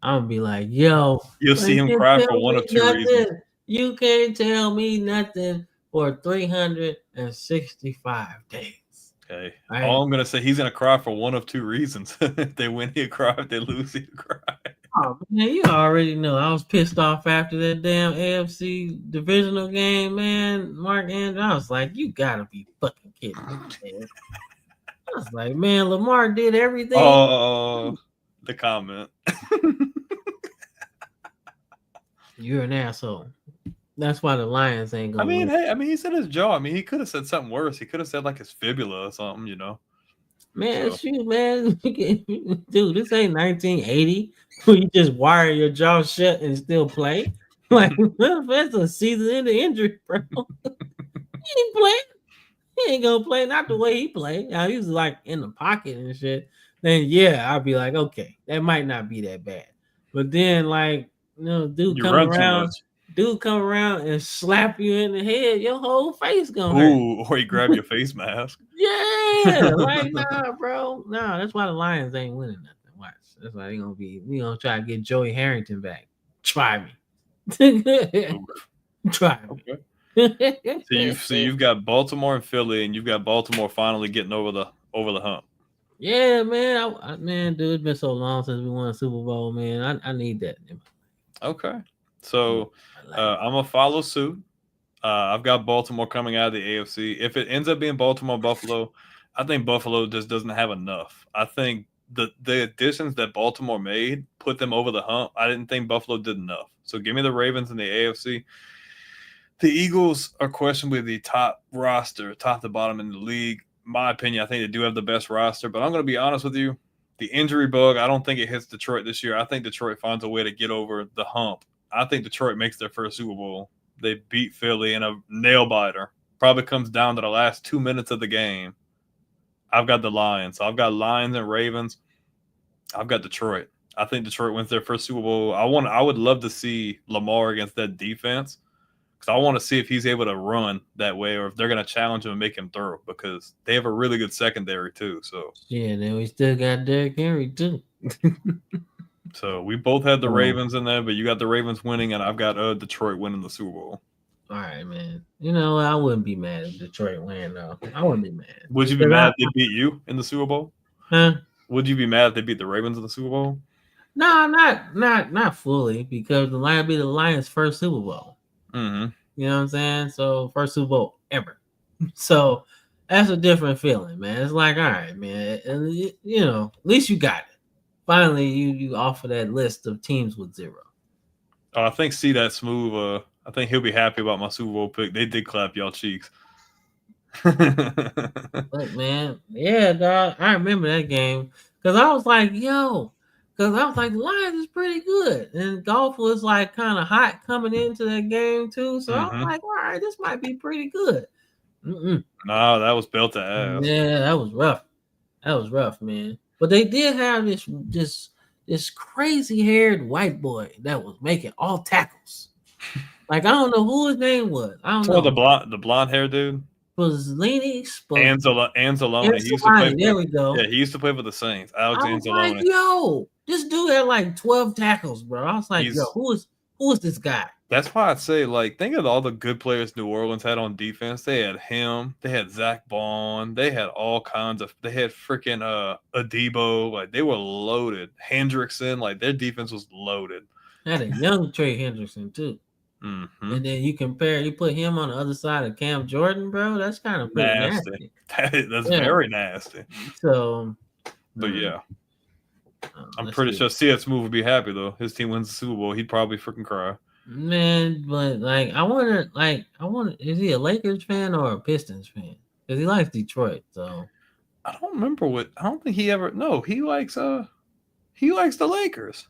gonna be like, yo. You'll see him cry for one of two reasons. You can't tell me nothing for 365 days. Okay. Right. All I'm gonna say, he's gonna cry for one of two reasons. If they win, he'll cry. If they lose, he'll cry. Oh man, you already know I was pissed off after that damn AFC divisional game, man. Mark Andrews, I was like, you gotta be fucking kidding me, man. I was like, man, Lamar did everything. Oh, the comment. You're an asshole. That's why the Lions ain't gonna win. He said his jaw. He could have said something worse. He could have said like his fibula or something, Man, shoot, man. Dude, this ain't 1980 where you just wire your jaw shut and still play. Like, that's a season-ending injury, bro. He ain't playing. He ain't gonna play. Not the way he played. Now, he was like in the pocket and shit. Then, yeah, I'll be like, okay, that might not be that bad. But then, like, dude come around and slap you in the head, your whole face gonna hurt. Or you grab your face mask. Yeah, like nah, bro. Nah, that's why the Lions ain't winning nothing. Watch. That's why we gonna try to get Joey Harrington back. Try me. Try me. Okay. So you've got Baltimore and Philly, and you've got Baltimore finally getting over the hump. Yeah, man. Man, dude, it's been so long since we won a Super Bowl, man. I need that. Okay. So I'm gonna follow suit. I've got Baltimore coming out of the AFC. If it ends up being Baltimore-Buffalo, I think Buffalo just doesn't have enough. I think the additions that Baltimore made put them over the hump. I didn't think Buffalo did enough. So give me the Ravens in the AFC. The Eagles are questionably the top roster, top to bottom in the league. In my opinion, I think they do have the best roster, but I'm going to be honest with you. The injury bug, I don't think it hits Detroit this year. I think Detroit finds a way to get over the hump. I think Detroit makes their first Super Bowl. They beat Philly in a nail-biter. Probably comes down to the last 2 minutes of the game. I've got the Lions. So I've got Lions and Ravens. I've got Detroit. I think Detroit wins their first Super Bowl. I would love to see Lamar against that defense because I want to see if he's able to run that way or if they're going to challenge him and make him throw because they have a really good secondary too. So yeah, then we still got Derrick Henry too. So we both had the Ravens in there, but you got the Ravens winning, and I've got Detroit winning the Super Bowl. All right, man. I wouldn't be mad if Detroit win, though. I wouldn't be mad. Would you be mad if they beat you in the Super Bowl? Huh? Would you be mad if they beat the Ravens in the Super Bowl? No, not fully, because the Lions be the Lions' first Super Bowl. Mm-hmm. You know what I'm saying? So first Super Bowl ever. So that's a different feeling, man. It's like, all right, man, and at least you got it. Finally, you offer that list of teams with 0. Oh, I think that smooth. I think he'll be happy about my Super Bowl pick. They did clap y'all cheeks. Look, man, yeah, dog. I remember that game because I was like, the Lions is pretty good, and golf was like kind of hot coming into that game too. So I was like, all right, this might be pretty good. No, that was built to ass. Yeah, that was rough. That was rough, man. But they did have this crazy haired white boy that was making all tackles. Like I don't know who his name was. I don't know. The blonde hair dude. Anzalone. There we go. Yeah, he used to play for the Saints. Alex Anzalone. Like, yo, this dude had like 12 tackles, bro. I was like, who is this guy? That's why I'd say, like, think of all the good players New Orleans had on defense. They had him. They had Zach Bond. They had all kinds of. They had freaking Adebo. Like they were loaded. Hendrickson. Like their defense was loaded. They had a young Trey Hendrickson too. Mm-hmm. And then you put him on the other side of Cam Jordan, bro. That's kind of pretty nasty. That's very nasty. So, but yeah, I'm pretty sure CS Smooth would be happy though. His team wins the Super Bowl. He'd probably freaking cry. Man, but like I wonder, is he a Lakers fan or a Pistons fan? Because he likes Detroit, so I don't remember what. I don't think he ever. No, he likes the Lakers.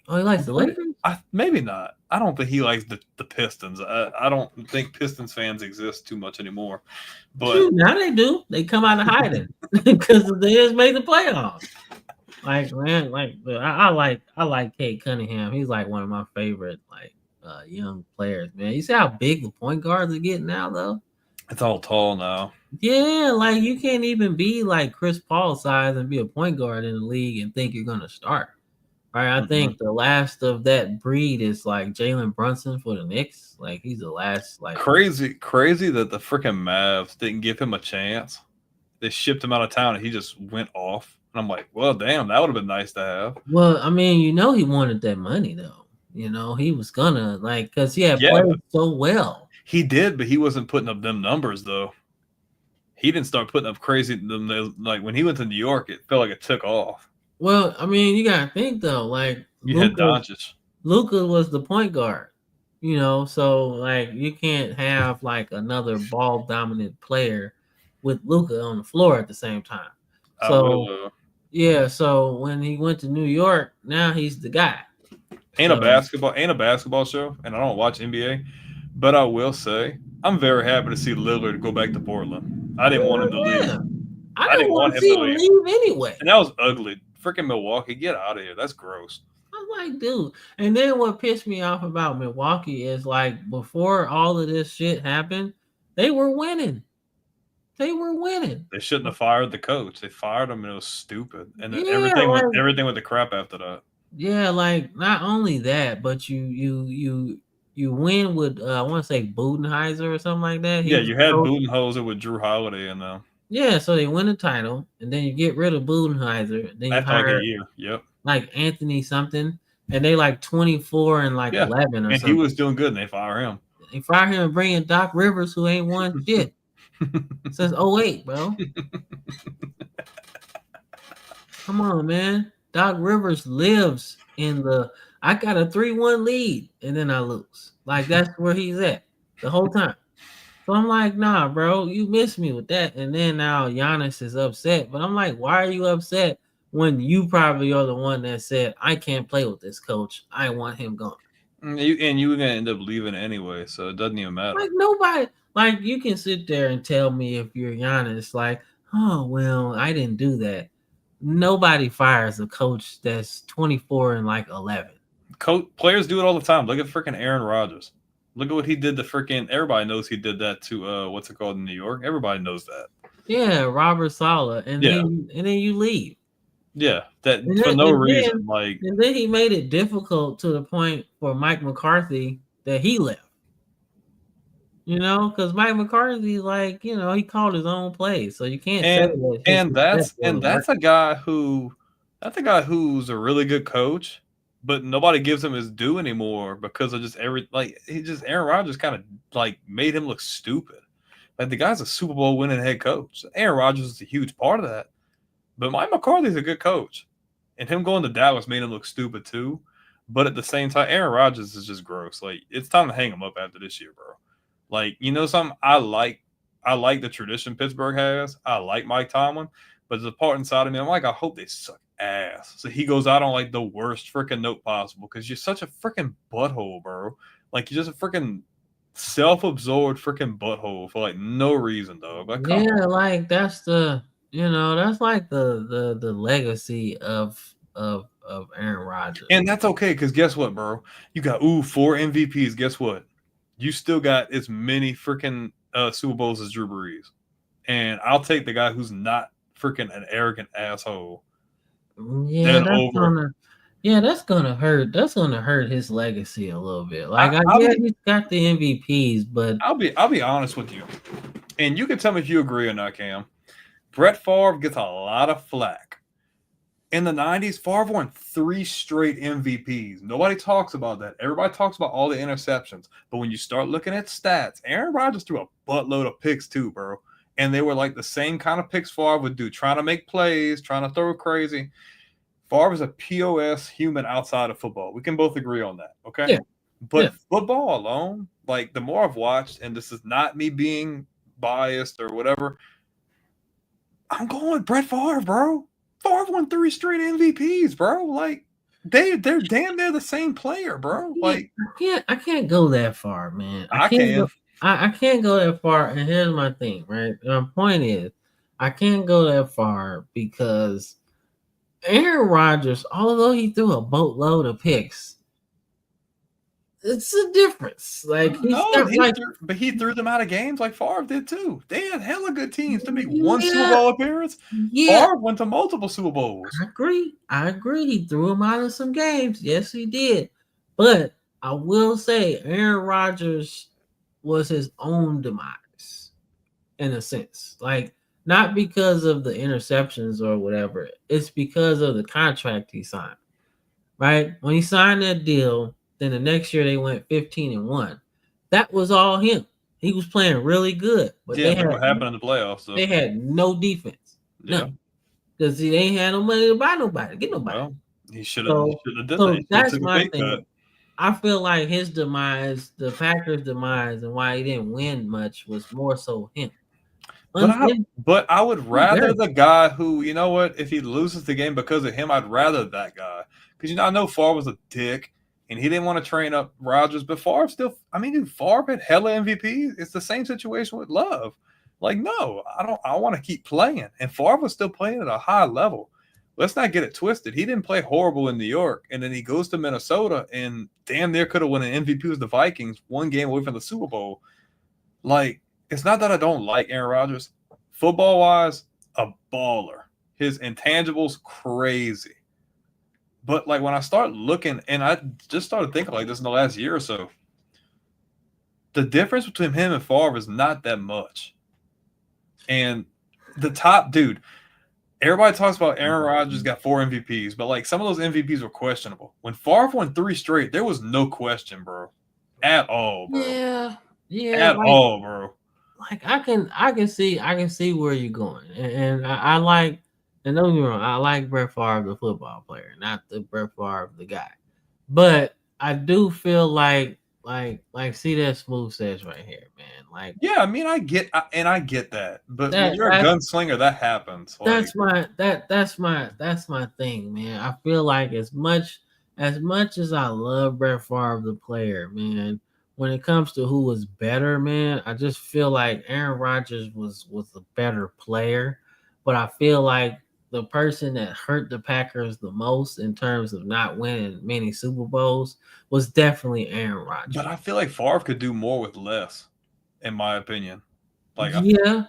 he likes the Lakers. Maybe not. I don't think he likes the Pistons. I don't think Pistons fans exist too much anymore. But Shoot, now they do. They come out of hiding because they just made the playoffs. Like man, I like Kate Cunningham. He's like one of my favorite young players. Man, you see how big the point guards are getting now, though. it's all tall now. Yeah, like you can't even be like Chris Paul size and be a point guard in the league and think you're gonna start. Right? I think the last of that breed is like Jalen Brunson for the Knicks. Like he's the last. Like Crazy that the freaking Mavs didn't give him a chance. They shipped him out of town and he just went off. And I'm like, well, damn, that would have been nice to have. Well, I mean, he wanted that money though. He was gonna because he had played so well. He did, but he wasn't putting up them numbers though. He didn't start putting up crazy. Like when he went to New York, it felt like it took off. Well, I mean, you gotta think though. Like You had Doncic. Luka was the point guard. So like you can't have like another ball dominant player with Luka on the floor at the same time. So yeah, so when he went to New York, now he's the guy. Ain't a basketball show, and I don't watch NBA, but I will say I'm very happy to see Lillard go back to Portland. I didn't want him to leave. I didn't want to see him leave anyway. And that was ugly. Freaking Milwaukee, get out of here. That's gross. I'm like, dude. And then what pissed me off about Milwaukee is like before all of this shit happened, they were winning. They shouldn't have fired the coach. They fired him and it was stupid. And then everything went to crap after that. Yeah, like not only that, but you win with I want to say Budenholzer or something like that. You had Budenholzer with Drew Holiday in there. Yeah, so they win the title, and then you get rid of Budenholzer. Then you hire like a year. Yep. Like Anthony something, and they like 24 and 11 or something. And he was doing good, and they fire him. They fire him and bring in Doc Rivers, who ain't won shit since 08, bro. Come on, man. Doc Rivers lives in I got a 3-1 lead, and then I lose. Like, that's where he's at the whole time. So I'm like, nah, bro, you missed me with that. And then now Giannis is upset. But I'm like, why are you upset when you probably are the one that said, I can't play with this coach. I want him gone. And you were going to end up leaving anyway, so it doesn't even matter. Like, nobody, like, you can sit there and tell me if you're Giannis, like, oh, well, I didn't do that. Nobody fires a coach that's 24 and 11. Players do it all the time. Look at freaking Aaron Rodgers. Look at what he did to freaking. Everybody knows he did that to what's it called in New York. Everybody knows that. Yeah, Robert Saleh, and then you leave. Yeah, for no reason. And then he made it difficult to the point for Mike McCarthy that he left. Because Mike McCarthy, he called his own plays, so you can't. That's a guy who's a really good coach. But nobody gives him his due anymore because of just Aaron Rodgers kind of made him look stupid. Like the guy's a Super Bowl winning head coach. Aaron Rodgers is a huge part of that. But Mike McCarthy's a good coach. And him going to Dallas made him look stupid too. But at the same time, Aaron Rodgers is just gross. Like it's time to hang him up after this year, bro. Like, something I like the tradition Pittsburgh has. I like Mike Tomlin. But there's a part inside of me, I'm like, I hope they suck ass. So he goes out on the worst freaking note possible because you're such a freaking butthole, bro. Like you're just a freaking self-absorbed freaking butthole for no reason, dog. That's the that's like the legacy of Aaron Rodgers. And that's okay because guess what, bro? You got 4 MVPs. Guess what? You still got as many freaking Super Bowls as Drew Brees. And I'll take the guy who's not freaking an arrogant asshole. Yeah, that's gonna hurt. That's gonna hurt his legacy a little bit. He's got the MVPs, but I'll be honest with you, and you can tell me if you agree or not, Cam. Brett Favre gets a lot of flack. In the 90s, Favre won 3 straight MVPs. Nobody talks about that. Everybody talks about all the interceptions, but when you start looking at stats, Aaron Rodgers threw a buttload of picks too, bro. And they were the same kind of picks Favre would do, trying to make plays, trying to throw crazy. Favre is a POS human outside of football. We can both agree on that, okay? Yeah. But football alone, like the more I've watched, and this is not me being biased or whatever, I'm going Brett Favre, bro. Favre won 3 straight MVPs, bro. Like they're damn near the same player, bro. Like I can't go that far, man. I can. I can't go that far. And here's my thing, right? My point is, I can't go that far because Aaron Rodgers, although he threw a boatload of picks, it's a difference. Like but he threw them out of games like Favre did too. They had hella good teams to make one Super Bowl appearance. Yeah, Favre went to multiple Super Bowls. I agree. He threw him out of some games. Yes, he did. But I will say Aaron Rodgers was his own demise in a sense. Like, not because of the interceptions or whatever. It's because of the contract he signed. Right? When he signed that deal, then the next year they went 15-1. That was all him. He was playing really good. But what happened in the playoffs. So. They had no defense. None. Because they ain't had no money to buy nobody, get nobody. Well, he should have done that. So that's my thing. I feel like his demise, the Packers' demise, and why he didn't win much was more so him. But I would rather the guy who, you know what, if he loses the game because of him, I'd rather that guy. Because, I know Favre was a dick, and he didn't want to train up Rodgers, but Favre still, Favre had hella MVP. It's the same situation with Love. Like, no, I want to keep playing. And Favre was still playing at a high level. Let's not get it twisted. He didn't play horrible in New York, and then he goes to Minnesota, and damn near could have won an MVP with the Vikings, one game away from the Super Bowl. Like, it's not that I don't like Aaron Rodgers. Football-wise, a baller. His intangibles, crazy. But, like, when I start looking, and I just started thinking like this in the last year or so, the difference between him and Favre is not that much. And the top dude – everybody talks about Aaron Rodgers got 4 MVPs, but like some of those MVPs were questionable. When Favre won 3 straight, there was no question, bro, at all, bro. Yeah, at all, bro. Like I can see where you're going, and I like, and don't get me wrong, I like Brett Favre, the football player, not the Brett Favre, the guy. But I do feel like see that Smooth says right here, man. Like, yeah, I get that, but when you're a gunslinger, that happens. Like, that's my thing, man. I feel like as much as I love Brett Favre, the player, man, when it comes to who was better, man, I just feel like Aaron Rodgers was a better player, but I feel like the person that hurt the Packers the most in terms of not winning many Super Bowls was definitely Aaron Rodgers. But I feel like Favre could do more with less, in my opinion. Like, yeah,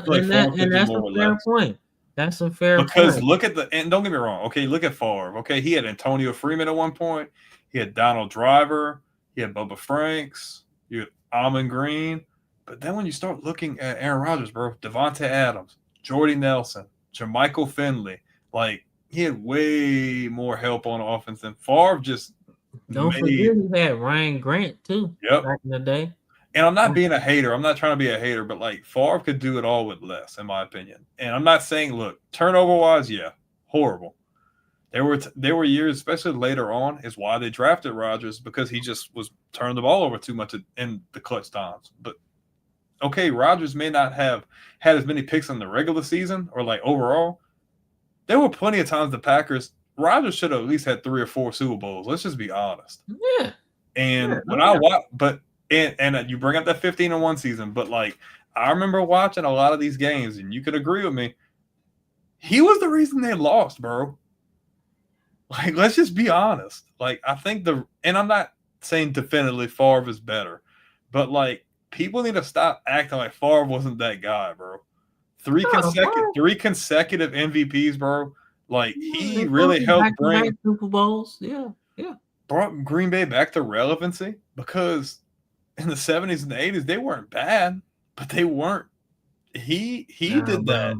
and that's a fair point. That's a fair point. Because look at and don't get me wrong, okay, look at Favre. Okay, he had Antonio Freeman at one point. He had Donald Driver. He had Bubba Franks. You had Amon Green. But then when you start looking at Aaron Rodgers, bro, Devontae Adams, Jordy Nelson, Jermichael Finley, like he had way more help on offense than Favre. Just don't forget he had Ryan Grant too. Yep. Back in the day. And I'm not being a hater. I'm not trying to be a hater, but like Favre could do it all with less, in my opinion. And I'm not saying, look, turnover wise, yeah, horrible. There were years, especially later on, is why they drafted Rodgers, because he just was turning the ball over too much in the clutch times. But okay, Rodgers may not have had as many picks in the regular season or like overall. There were plenty of times Rodgers should have at least had 3 or 4 Super Bowls. Let's just be honest. Yeah. And when I watch, and you bring up that 15-1 season, but like I remember watching a lot of these games, and you could agree with me. He was the reason they lost, bro. Like, let's just be honest. Like, I think and I'm not saying definitively Favre is better, but like people need to stop acting like Favre wasn't that guy, bro. 3 consecutive MVPs, bro. Like he really helped bring Super Bowls. Yeah. Brought Green Bay back to relevancy, because in the 70s and the 80s they weren't bad, but they weren't. He did that.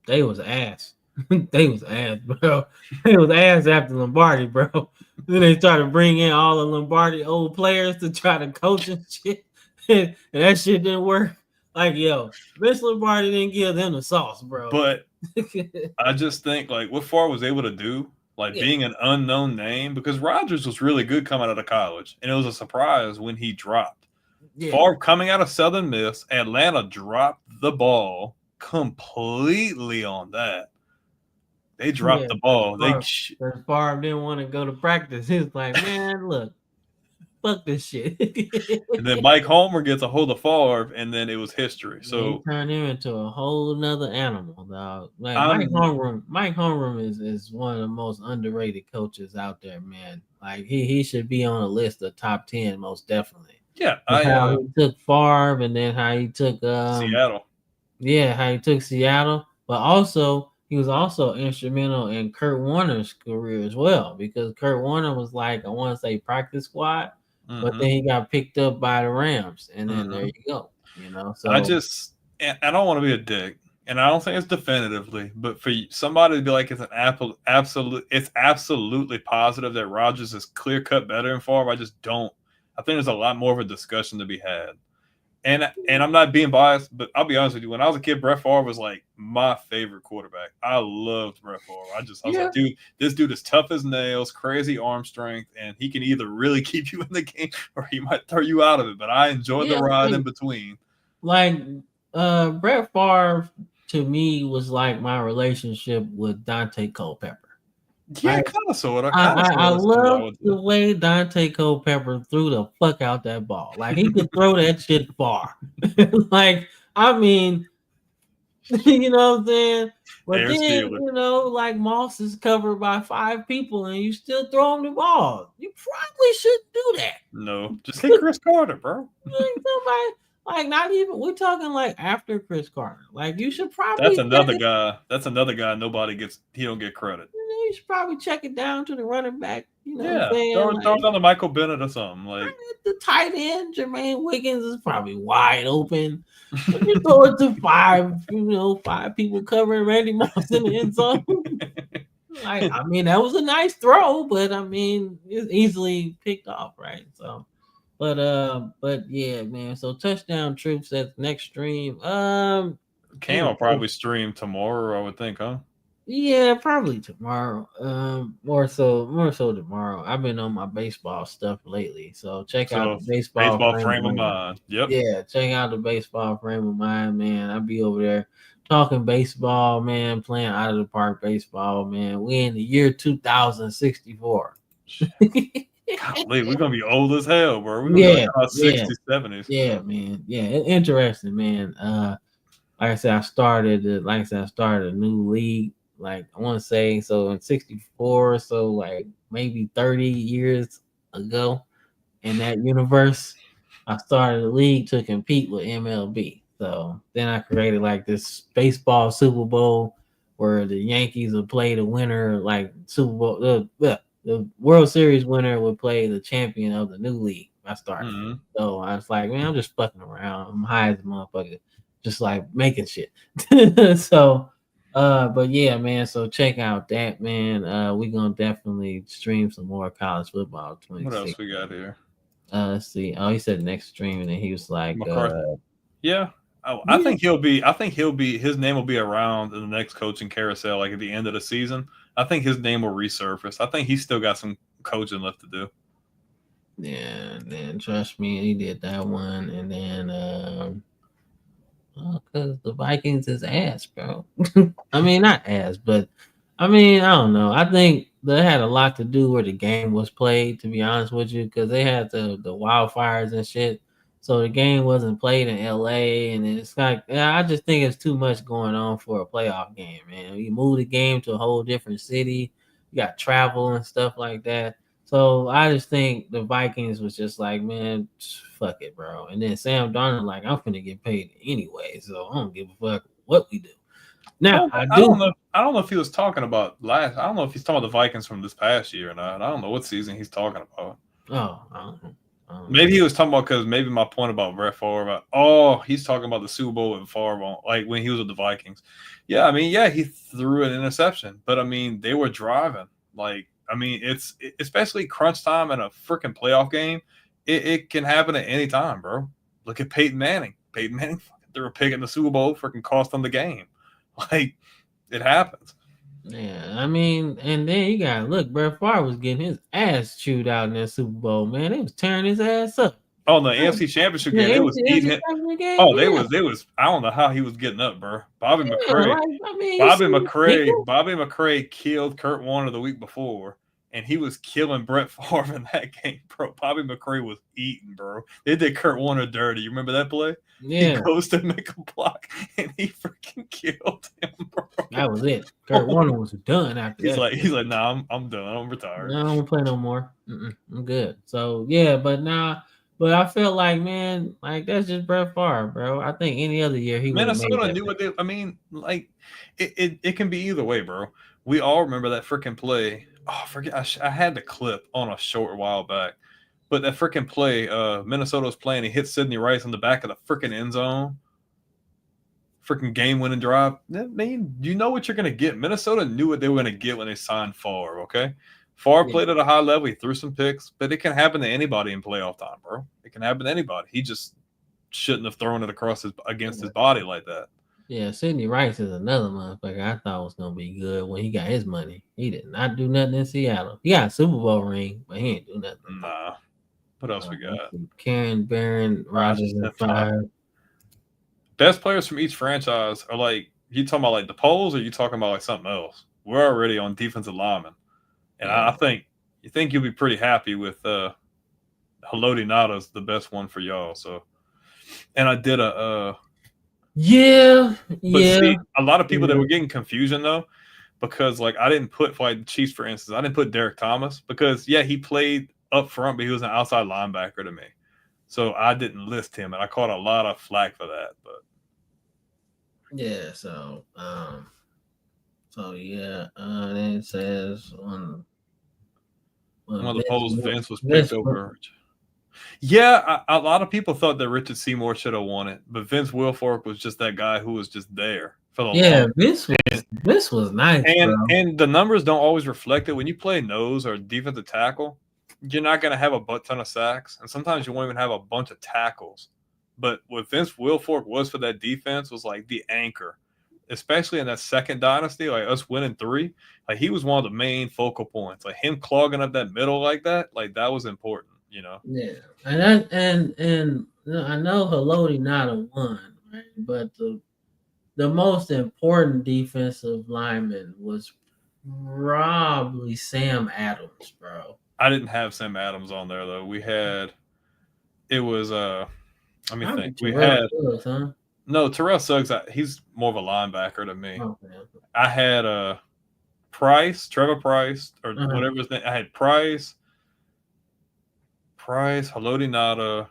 They was ass. They was ass, bro. They was ass after Lombardi, bro. Then they started to bring in all the Lombardi old players to try to coach and shit, and that shit didn't work. Like, yo, Vince Lombardi didn't give them the sauce, bro. But I just think like what Favre was able to do like being an unknown name, because Rodgers was really good coming out of college, and it was a surprise when he dropped. Favre coming out of Southern Miss, Atlanta dropped the ball completely on that. They dropped the ball. Favre didn't want to go to practice. He was like, man, look, fuck this shit. And then Mike Homer gets a hold of Favre, and then it was history. So he turned him into a whole nother animal, dog. Like Mike Homer is one of the most underrated coaches out there, man. Like he should be on a list of top 10, most definitely. Yeah, how he took Favre, and then how he took Seattle. Yeah, how he took Seattle, but also he was also instrumental in Kurt Warner's career as well, because Kurt Warner was like, I want to say practice squad, but then he got picked up by the Rams, and then there you go. You know, so I don't want to be a dick, and I don't think it's definitively, but for somebody to be like, it's absolutely positive that Rodgers is clear cut better than Favre, I just don't. I think there's a lot more of a discussion to be had. And I'm not being biased, but I'll be honest with you. When I was a kid, Brett Favre was like my favorite quarterback. I loved Brett Favre. I was like, dude, this dude is tough as nails, crazy arm strength, and he can either really keep you in the game or he might throw you out of it. But I enjoyed the ride in between. Like Brett Favre to me was like my relationship with Dante Culpepper. Yeah, kind of sort of. I love the way Dante Culpepper threw the fuck out that ball. Like he could throw that shit far. Like, I mean, you know what I'm saying? But then, you know, like Moss is covered by 5 people and you still throw him the ball. You probably shouldn't do that. No, just hit Chris Carter, bro. Somebody, like, not even, we're talking like after Chris Carter. Like, you should probably. That's another guy. That's another guy. He don't get credit. You should probably check it down to the running back. You know yeah, what I'm saying? Throw it down to Michael Bennett or something. Like the tight end, Jermaine Wiggins is probably wide open. But you throw it to 5 people covering Randy Moss in the end zone. Like, I mean, that was a nice throw, but I mean, it's easily picked off, right? So, but yeah, man. So touchdown troops at the next stream. Cam will probably stream tomorrow, I would think, huh? Yeah, probably tomorrow. More so tomorrow. I've been on my baseball stuff lately, so check out the baseball frame of mind. Yep. Yeah, check out the baseball frame of mind, man. I'll be over there talking baseball, man, playing out of the park baseball, man. We in the year 2064. Golly, we're gonna be old as hell, bro. We're gonna be about 60s, 70s. Yeah, man. Yeah, interesting, man. Like I said, I started a new league. Like, I want to say, so in 64, so like maybe 30 years ago in that universe, I started a league to compete with MLB. So then I created like this baseball Super Bowl where the Yankees would play the winner, like Super Bowl, the World Series winner would play the champion of the new league. I started. So I was like, man, I'm just fucking around. I'm high as a motherfucker, just like making shit. So, but yeah, man. So check out that, man. We're gonna definitely stream some more college football. What else we got here? Let's see. Oh, he said next stream, and then he was like, yeah. I think he'll be. His name will be around in the next coaching carousel, like at the end of the season. I think his name will resurface. I think he's still got some coaching left to do. Yeah, then trust me, he did that one, and then because the Vikings is ass, bro. I mean, not ass, but I mean, I don't know. I think that had a lot to do where the game was played, to be honest with you, because they had the wildfires and shit. So the game wasn't played in LA, and it's like, I just think it's too much going on for a playoff game, man. You move the game to a whole different city, you got travel and stuff like that. So I just think the Vikings was just like, man, fuck it, bro. And then Sam Darnold, like, I'm finna get paid anyway, so I don't give a fuck what we do. Now, I don't know if he was talking about I don't know if he's talking about the Vikings from this past year or not. I don't know what season he's talking about. Oh, I don't know. Maybe he was talking about, because maybe my point about Brett Favre, he's talking about the Super Bowl with Favre, like when he was with the Vikings. Yeah, I mean, yeah, he threw an interception, but I mean, they were driving. Like, I mean, it's especially crunch time in a freaking playoff game. It can happen at any time, bro. Look at Peyton Manning. Peyton Manning threw a pick in the Super Bowl, freaking cost them the game. Like, it happens. Yeah, I mean, and then you got look, Brett Favre was getting his ass chewed out in that Super Bowl, man. They was tearing his ass up. Oh, the AFC Championship game, Yeah, they was eating NFC him. Championship game, Oh, they yeah. was. I don't know how he was getting up, bro. Bobby Yeah, McCray. like, I mean, you see, Bobby McCray killed Kurt Warner the week before, and he was killing Brett Favre in that game, bro. Bobby McCray was eating, bro. They did Kurt Warner dirty. You remember that play? yeah, He goes to make a block, and he freaking killed him, bro. that was it. Kurt Warner was done after that. He's like, nah, I'm done. I'm retired. No, I don't play no more. I'm good. So yeah, but I feel like, man, like that's just Brett Favre, bro. I think any other year he would have made Minnesota that knew what they. I mean, like it can be either way, bro. We all remember that freaking play. Oh, forget I had the clip on a short while back, but that freaking play, Minnesota was playing. He hit Sidney Rice in the back of the freaking end zone. Freaking game-winning drive. I mean, you know what you're gonna get. Minnesota knew what they were gonna get when they signed Favre. Okay, Favre played at a high level. He threw some picks, but it can happen to anybody in playoff time, bro. It can happen to anybody. He just shouldn't have thrown it against his body like that. Yeah, Sidney Rice is another motherfucker I thought was gonna be good when he got his money. He did not do nothing in Seattle. He got a Super Bowl ring, but he ain't do nothing. Nah. What else we got? Karen Barron, Rogers, and 5. Best players from each franchise are like, you talking about like the polls, or you talking about like something else? We're already on defensive linemen, and I think you'll be pretty happy with Haloti Ngata's the best one for y'all. So, and I did a see, a lot of people that were getting confusion though, because like I didn't put like the Chiefs, for instance, I didn't put Derek Thomas because he played up front, but he was an outside linebacker to me. So I didn't list him, and I caught a lot of flack for that. But yeah, then it says on one of the polls, Vince was picked over. Yeah, a lot of people thought that Richard Seymour should have won it, but Vince Wilfork was just that guy who was just there for the Vince was nice, and the numbers don't always reflect it. When you play nose or defensive tackle, you're not going to have a butt ton of sacks, and sometimes you won't even have a bunch of tackles. But what Vince Wilfork was for that defense was like the anchor, especially in that second dynasty, like us winning 3. Like he was one of the main focal points. Like him clogging up that middle like that was important, you know. Yeah, and I know Haloti Ngata won, right? But the most important defensive lineman was probably Sam Adams, bro. I didn't have Sam Adams on there though. We had let me think. We had Suggs, huh? No, Terrell Suggs. He's more of a linebacker to me. Okay. I had Trevor Price, or whatever his name. I had Price, Haloti Ngata,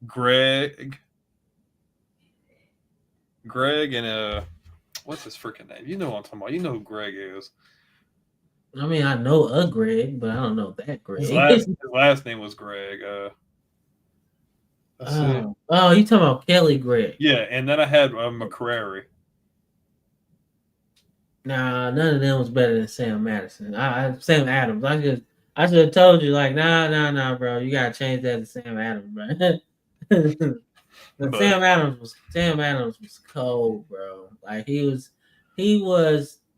Greg, and what's his freaking name? You know what I'm talking about. You know who Greg is. I mean, I know a Greg, but I don't know that Greg. His last name was Greg. You talking about Kelly Greg? Yeah, and then I had McCrary. Nah, none of them was better than Sam Madison. Sam Adams. I should have told you, like, nah, bro. You gotta change that to Sam Adams, bro. Sam Adams was cold, bro. Like he was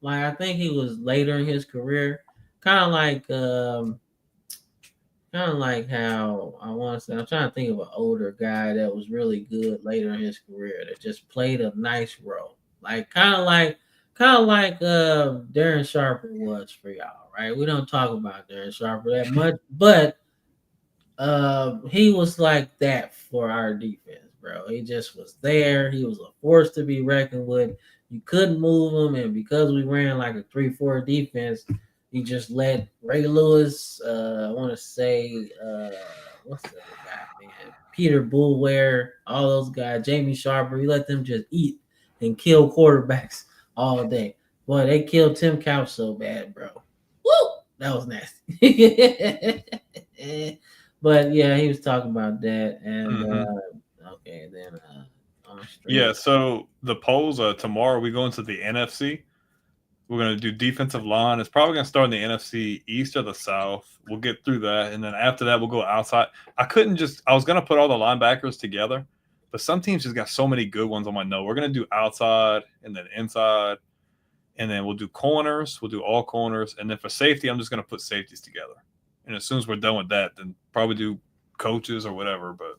like, I think he was later in his career, kind of like how I want to say. I'm trying to think of an older guy that was really good later in his career that just played a nice role, like kind of like Darren Sharper was for y'all, right? We don't talk about Darren Sharper that much, but he was like that for our defense, bro. He just was there. He was a force to be reckoned with. You couldn't move him, and because we ran like a 3-4 defense, he just let Ray Lewis, I want to say, what's the other guy, man? Peter Bullware, all those guys, Jamie Sharper, he let them just eat and kill quarterbacks all day. Boy, they killed Tim Couch so bad, bro. Woo! That was nasty. But yeah, he was talking about that, and okay, then so the polls tomorrow we go into the NFC. We're going to do defensive line. It's probably going to start in the NFC East or the South. We'll get through that, and then after that we'll go outside. I was going to put all the linebackers together, but some teams just got so many good ones on my note. We're going to do outside and then inside. And then we'll do corners. We'll do all corners. And then for safety, I'm just going to put safeties together. And as soon as we're done with that, then probably do coaches or whatever. But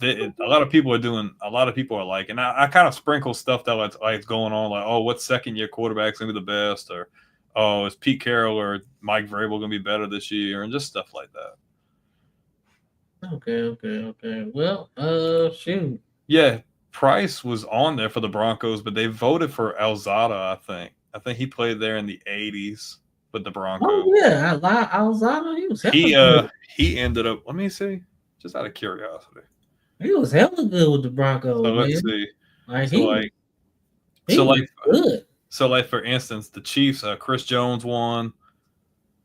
a lot of people are like, and I kind of sprinkle stuff that like going on, like, oh, what second-year quarterback's going to be the best? Or, oh, is Pete Carroll or Mike Vrabel going to be better this year? And just stuff like that. Okay. Well, shoot. Yeah, Price was on there for the Broncos, but they voted for Alzada, I think. I think he played there in the 80s with the Broncos. Oh, yeah. Alzada, he was he ended up, let me see, just out of curiosity. He was hella good with the Broncos. So let's see. He was good. So, like, for instance, the Chiefs, Chris Jones won.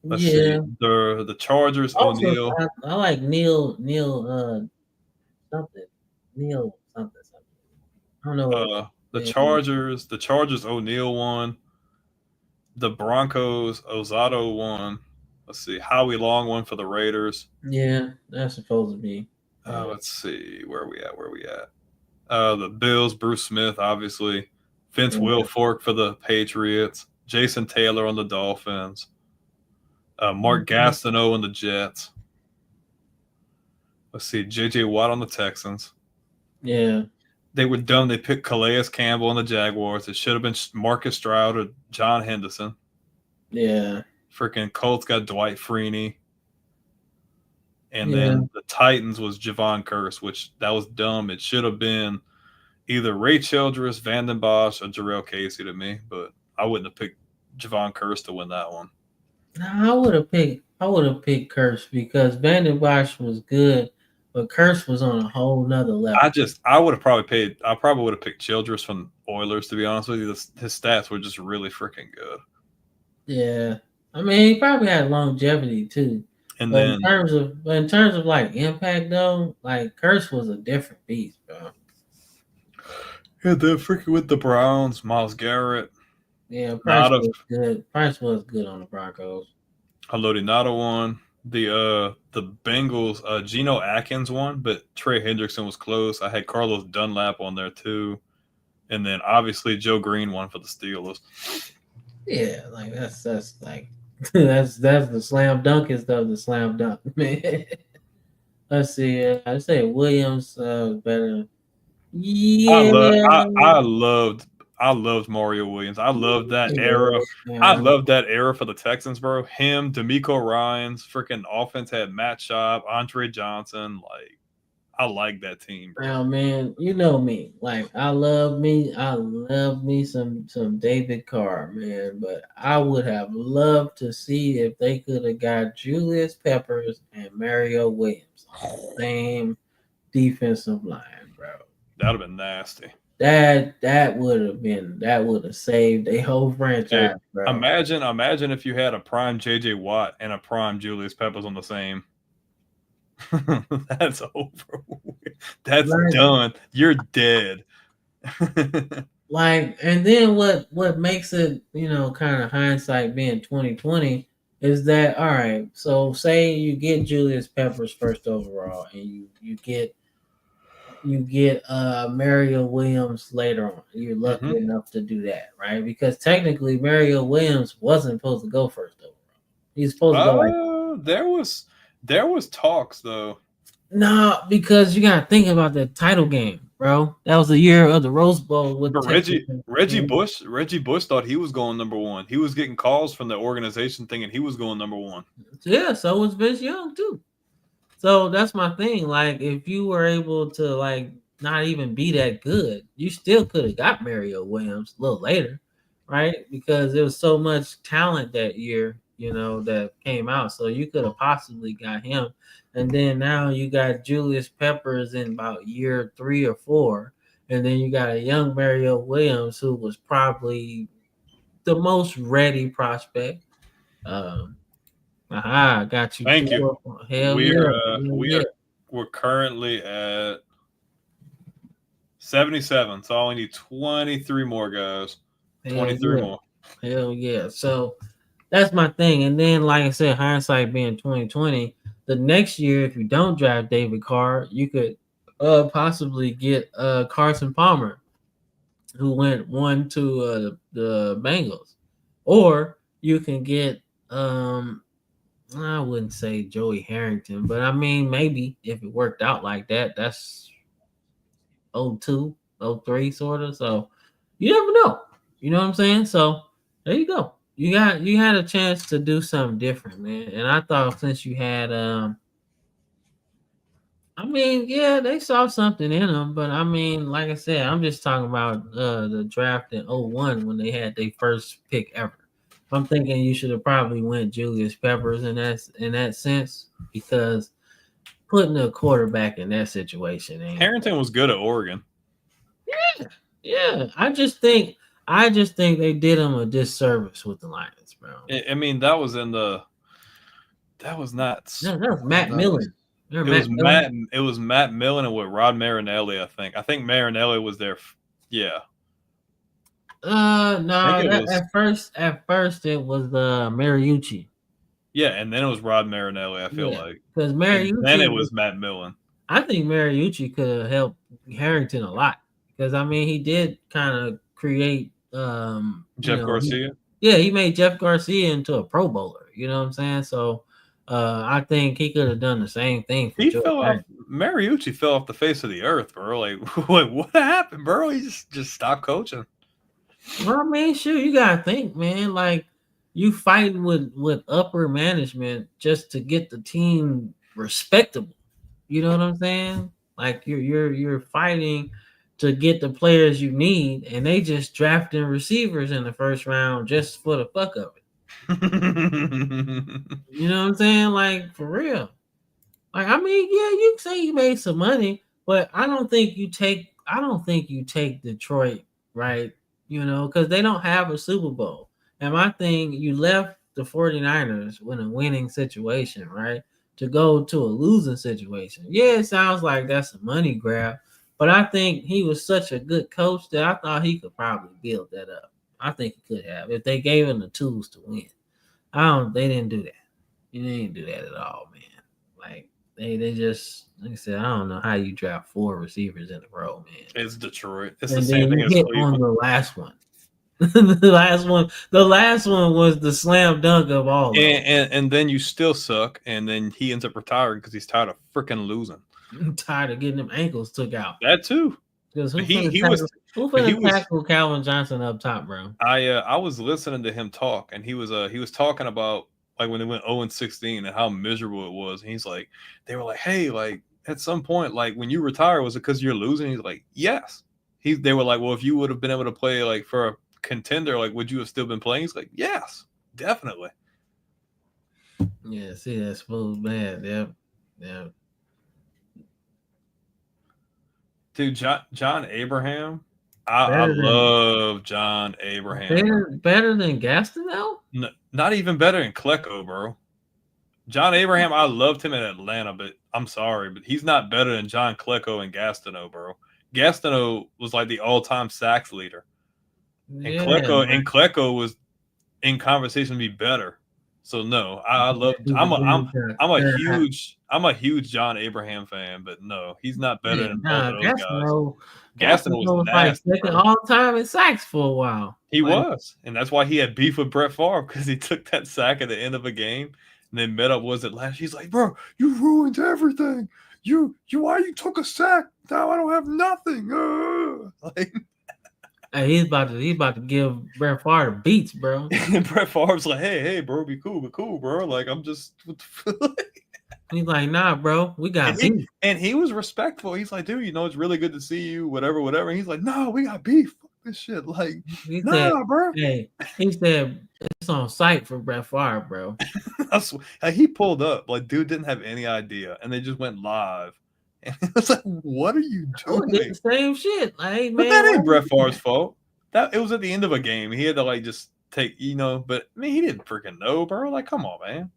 Let's see. The Chargers, also, O'Neal. I like Neil something. Neil something. I don't know. The Chargers, O'Neal won. The Broncos, Ozado won. Let's see. Howie Long won for the Raiders. Yeah, that's supposed to be. Let's see. Where are we at? The Bills, Bruce Smith, obviously. Vince Wilfork for the Patriots. Jason Taylor on the Dolphins. Mark Gastineau on the Jets. Let's see. J.J. Watt on the Texans. Yeah. They were dumb. They picked Calais Campbell on the Jaguars. It should have been Marcus Stroud or John Henderson. Yeah. Freaking Colts got Dwight Freeney. And then the Titans was Javon Curse, which that was dumb. It should have been either Ray Childress, Vanden Bosch, or Jarrell Casey to me, but I wouldn't have picked Javon Curse to win that one. No, I would have picked Curse because Vanden Bosch was good, but Curse was on a whole nother level. I would have probably picked Childress from Oilers, to be honest with you. His stats were just really freaking good. Yeah. I mean, he probably had longevity too. And but then in terms of like impact though, like Curse was a different beast, bro. Yeah, then freaking with the Browns, Myles Garrett. Yeah, Price was good. Price was good on the Broncos. Haloti Ngata won. The Bengals, Geno Atkins won, but Trey Hendrickson was close. I had Carlos Dunlap on there too. And then obviously Joe Green won for the Steelers. Yeah, like that's like that's the slam dunkest of the slam dunk, man. Let's see. I say Williams better. Yeah, I loved Mario Williams. I loved that era. Yeah. I loved that era for the Texans, bro. Him, D'Amico Ryans, freaking offense had Matt Schaub, Andre Johnson. Like, I like that team, bro. Now, man, you know me. Like, I love me some David Carr, man. But I would have loved to see if they could have got Julius Peppers and Mario Williams on the same defensive line, bro. That'd have been nasty. That would have saved a whole franchise, bro. Imagine if you had a prime JJ Watt and a prime Julius Peppers on the same. That's over. That's done. You're dead. Like, and then what makes it, kind of hindsight being 2020 is that, all right, so say you get Julius Peppers first overall and you get Mario Williams later on. You're lucky enough to do that, right? Because technically Mario Williams wasn't supposed to go first overall. He's supposed to go there was talks though. No, because you gotta think about the title game, bro. That was the year of the Rose Bowl with Reggie Bush. Reggie Bush thought he was going number one. He was getting calls from the organization thinking he was going number one. Yeah, so was Vince Young too. So that's my thing. Like, if you were able to like not even be that good, you still could have got Mario Williams a little later, right? Because there was so much talent that year, that came out. So you could have possibly got him. And then now you got Julius Peppers in about year 3 or 4. And then you got a young Mario Williams who was probably the most ready prospect. I got you. Thank you. Hell We're currently at 77. So I only need 23 more guys. 23 more. Hell yeah. So that's my thing. And then, like I said, hindsight being 2020, the next year, if you don't draft David Carr, you could possibly get Carson Palmer. who went 1 to the Bengals, or you can get I wouldn't say Joey Harrington, but I mean maybe if it worked out like that, that's 02, 03 sort of. So you never know. You know what I'm saying? So there you go. You had a chance to do something different, man. And I thought since you had I mean, yeah, they saw something in them, but I mean, like I said, I'm just talking about the draft in 01 when they had their first pick ever. I'm thinking you should have probably went Julius Peppers in that sense, because putting a quarterback in that situation ain't. Harrington was good at Oregon. Yeah. I just think they did him a disservice with the Lions, bro. I mean, that was not. No, that was Matt Millen. It was Matt Millen and with Rod Marinelli, I think. I think Marinelli was there. Yeah. No, at first it was Mariucci. Yeah, and then it was Rod Marinelli, I feel like. Because Mariucci. Then it was Matt Millen. I think Mariucci could have helped Harrington a lot. Because I mean he did kind of create Jeff Garcia. He made Jeff Garcia into a Pro Bowler. You know what I'm saying? So I think he could have done the same thing for Mariucci fell off the face of the earth, bro. Like, what happened, bro? He just stopped coaching. Well, I mean, sure, you gotta think, man. Like, you fighting with upper management just to get the team respectable. You know what I'm saying? Like, you're fighting to get the players you need, and they just drafting receivers in the first round just for the fuck of it. You know what I'm saying? Like, for real. Like, I mean, yeah, you can say you made some money, but I don't think you take Detroit, right? You know, because they don't have a Super Bowl. And my thing, you left the 49ers in a winning situation, right? To go to a losing situation. Yeah, it sounds like that's a money grab, but I think he was such a good coach that I thought he could probably build that up. I think he could have if they gave him the tools to win. They didn't do that. They didn't do that at all, man. Like they just, like I said, I don't know how you draft 4 receivers in a row, man. It's Detroit. It's the same thing as Cleveland. On the last one. the last one was the slam dunk of all. And then you still suck, and then he ends up retiring because he's tired of freaking losing. I'm tired of getting them ankles took out. That too. Because who tackle Calvin Johnson up top, bro? I was listening to him talk, and he was talking about like when they went 0-16 and how miserable it was. And he's like, they were like, hey, like at some point, like when you retire, was it because you're losing? He's like, yes. They were like, well, if you would have been able to play like for a contender, like would you have still been playing? He's like, yes, definitely. Yeah, see that smooth man. Yeah. Dude, John Abraham. I love John Abraham. Better than Gastineau? No, not even better than Klecko, bro. John Abraham, I loved him in Atlanta, but I'm sorry, but he's not better than John Klecko and Gastineau, bro. Gastineau was like the all-time sacks leader. And Klecko was in conversation to be better. So no, I'm a huge John Abraham fan, but no, he's not better than both of those guys. Gastineau was nasty, like second all time in sacks for a while. He was, and that's why he had beef with Brett Favre, because he took that sack at the end of a game and then met up. Was it last? He's like, bro, you ruined everything. Why you took a sack? Now I don't have nothing. Like. Hey, he's about to give Brett Favre beats, bro. And Brett Favre's like, hey, bro, be cool, bro. Like, I'm just. He's like, nah, bro, we got beef. And he was respectful. He's like, dude, it's really good to see you, whatever. And he's like, no, we got beef. Fuck this shit. Like, bro. Hey, he said it's on site for Brett Favre, bro. He pulled up. Like, dude didn't have any idea. And they just went live. And it was like, what are you doing? Did the same shit. Like, hey, but that ain't Brett Favre's fault. It was at the end of a game. He had to like just take, but I mean, he didn't freaking know, bro. Like, come on, man.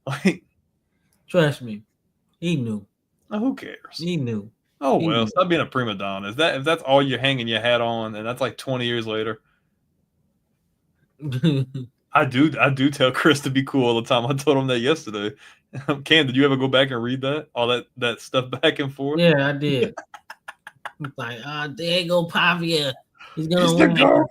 Like, trust me, he knew. Oh, who cares? He knew. Oh well, stop being a prima donna. If that's all you're hanging your hat on, and that's like 20 years later. I do tell Chris to be cool all the time. I told him that yesterday. Cam, did you ever go back and read that? All that stuff back and forth? Yeah, I did. It's like, Diego Pavia. He's gonna win.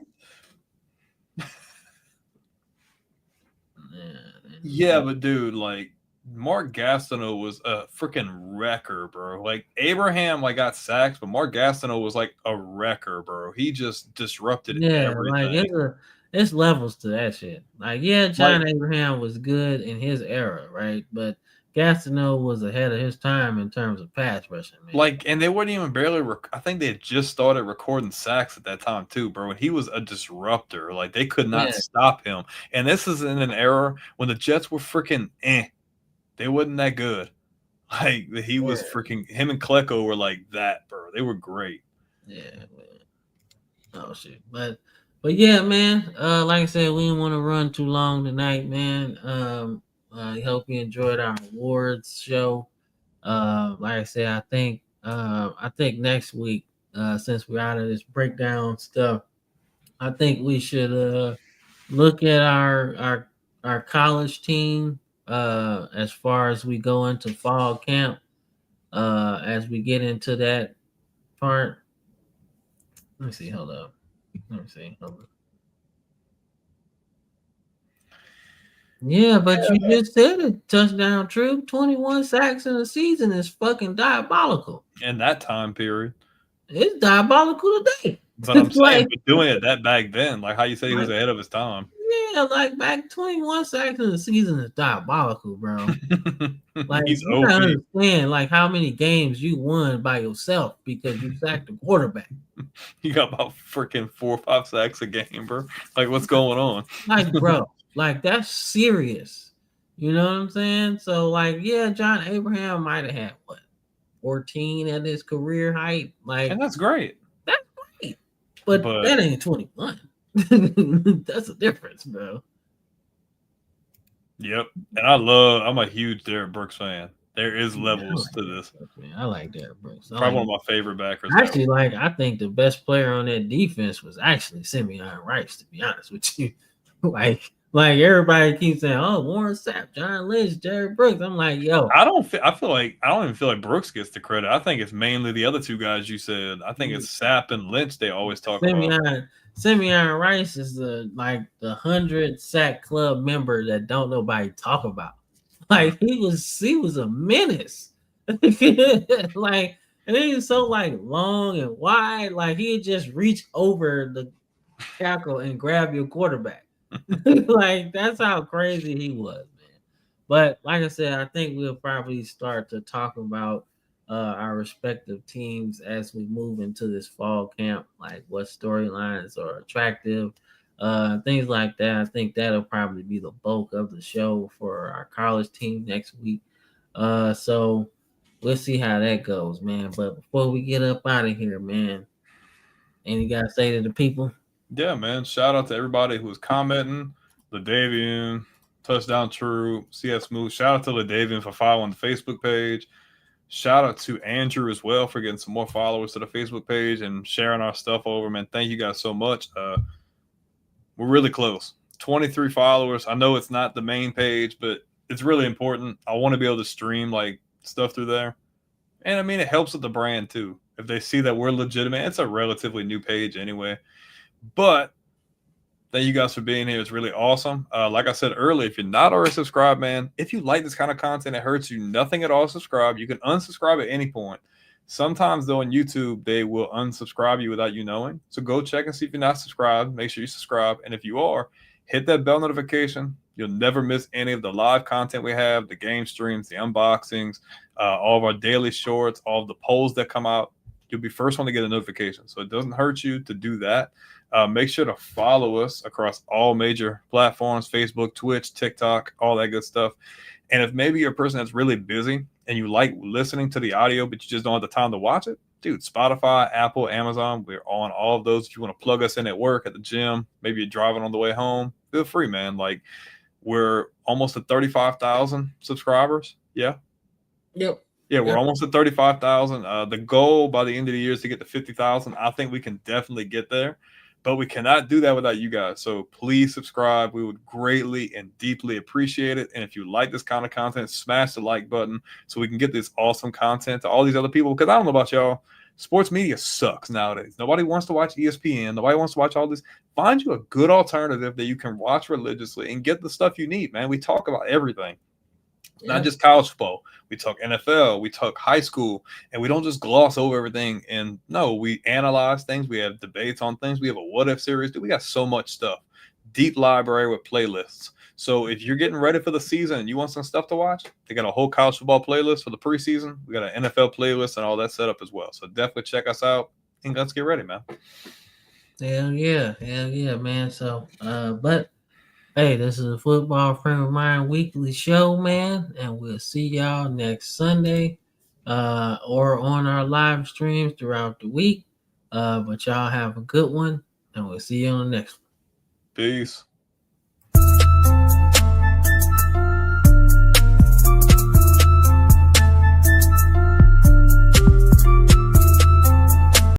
Yeah, but dude, like Mark Gastineau was a freaking wrecker, bro. Like Abraham, like got sacks, but Mark Gastineau was like a wrecker, bro. He just disrupted everything. Like it's levels to that shit. Like, yeah, John Abraham was good in his era, right? But Gastineau was ahead of his time in terms of pass rushing, man. Like, and they weren't even barely. I think they had just started recording sacks at that time too, bro. And he was a disruptor. Like, they could not stop him. And this is in an era when the Jets were freaking They wasn't that good. Like, he was freaking. Him and Klecko were like that, bro. They were great. Yeah, man. Oh shit, but yeah, man. Like I said, we didn't want to run too long tonight, man. I hope you enjoyed our awards show. Like I said, I think next week, since we're out of this breakdown stuff, I think we should look at our college team as far as we go into fall camp. As we get into that part. Let me see. Hold up. Yeah, but you just said it. Touchdown, true. 21 sacks in a season is fucking diabolical. In that time period, it's diabolical today. But I'm saying, but doing it that back then, like how you say he was ahead of his time. Yeah, like back 21 sacks in a season is diabolical, bro. Like you gotta understand, like how many games you won by yourself because you sacked the quarterback. You got about freaking 4 or 5 sacks a game, bro. Like, what's going on? Like, bro, like that's serious. You know what I'm saying? So, like, yeah, John Abraham might have had 14 at his career height. Like, and that's great. That's great. But that ain't 21. That's a difference, bro. Yep. And I'm a huge Derrick Brooks fan. There is levels to this. I like Derrick Brooks. Probably one of my favorite backers. Actually, I think the best player on that defense was actually Simeon Rice, to be honest with you. like everybody keeps saying, "Oh, Warren Sapp, John Lynch, Derrick Brooks." I'm like, yo, I don't even feel like Brooks gets the credit. I think it's mainly the other two guys you said. I think it's Sapp and Lynch. They always talk about. Simeon Rice is the 100 sack club member that don't nobody talk about. Like he was a menace. Like, and he was so long and wide, like he'd just reach over the tackle and grab your quarterback. Like that's how crazy he was, man. But like I said, I think we'll probably start to talk about our respective teams as we move into this fall camp, like what storylines are attractive, things like that. I think that'll probably be the bulk of the show for our college team next week. So we'll see how that goes, man. But before we get up out of here, man, anything you gotta say to the people? Yeah, man. Shout out to everybody who was commenting. LaDavian, Touchdown True, CS Smooth. Shout out to LaDavian for following the Facebook page. Shout out to Andrew as well for getting some more followers to the Facebook page and sharing our stuff over, man. Thank you guys so much. We're really close. 23 followers. I know it's not the main page, but it's really important. I want to be able to stream like stuff through there. And I mean, it helps with the brand too. If they see that we're legitimate, it's a relatively new page anyway. But thank you guys for being here. It's really awesome. Like I said earlier, if you're not already subscribed, man, if you like this kind of content, it hurts you nothing at all. Subscribe. You can unsubscribe at any point. Sometimes, though, on YouTube, they will unsubscribe you without you knowing. So go check and see if you're not subscribed. Make sure you subscribe. And if you are, hit that bell notification. You'll never miss any of the live content we have, the game streams, the unboxings, all of our daily shorts, all of the polls that come out. You'll be first one to get a notification. So it doesn't hurt you to do that. Make sure to follow us across all major platforms, Facebook, Twitch, TikTok, all that good stuff. And if maybe you're a person that's really busy and you like listening to the audio, but you just don't have the time to watch it, dude, Spotify, Apple, Amazon, we're on all of those. If you want to plug us in at work, at the gym, maybe you're driving on the way home, feel free, man. Like, we're almost at 35,000 subscribers. Yeah. Yep. Yeah, we're almost at 35,000. The goal by the end of the year is to get to 50,000. I think we can definitely get there, but we cannot do that without you guys. So please subscribe. We would greatly and deeply appreciate it. And if you like this kind of content, smash the like button so we can get this awesome content to all these other people. Because I don't know about y'all, Sports media sucks nowadays. Nobody wants to watch ESPN. Nobody wants to watch all this. Find you a good alternative that you can watch religiously and get the stuff you need, man. We talk about everything. Not just college football. We talk NFL, we talk high school, and we don't just gloss over everything. And no, we analyze things. We have debates on things. We have a what if series. Dude, we got so much stuff. Deep library with playlists. So if you're getting ready for the season and you want some stuff to watch, they got a whole college football playlist for the preseason. We got an NFL playlist and all that set up as well. So definitely check us out and let's get ready, man. Hell yeah, man. So, but hey, this is a Football Frame of Mind weekly show, man, and we'll see y'all next Sunday, or on our live streams throughout the week. But y'all have a good one, and we'll see you on the next one. Peace.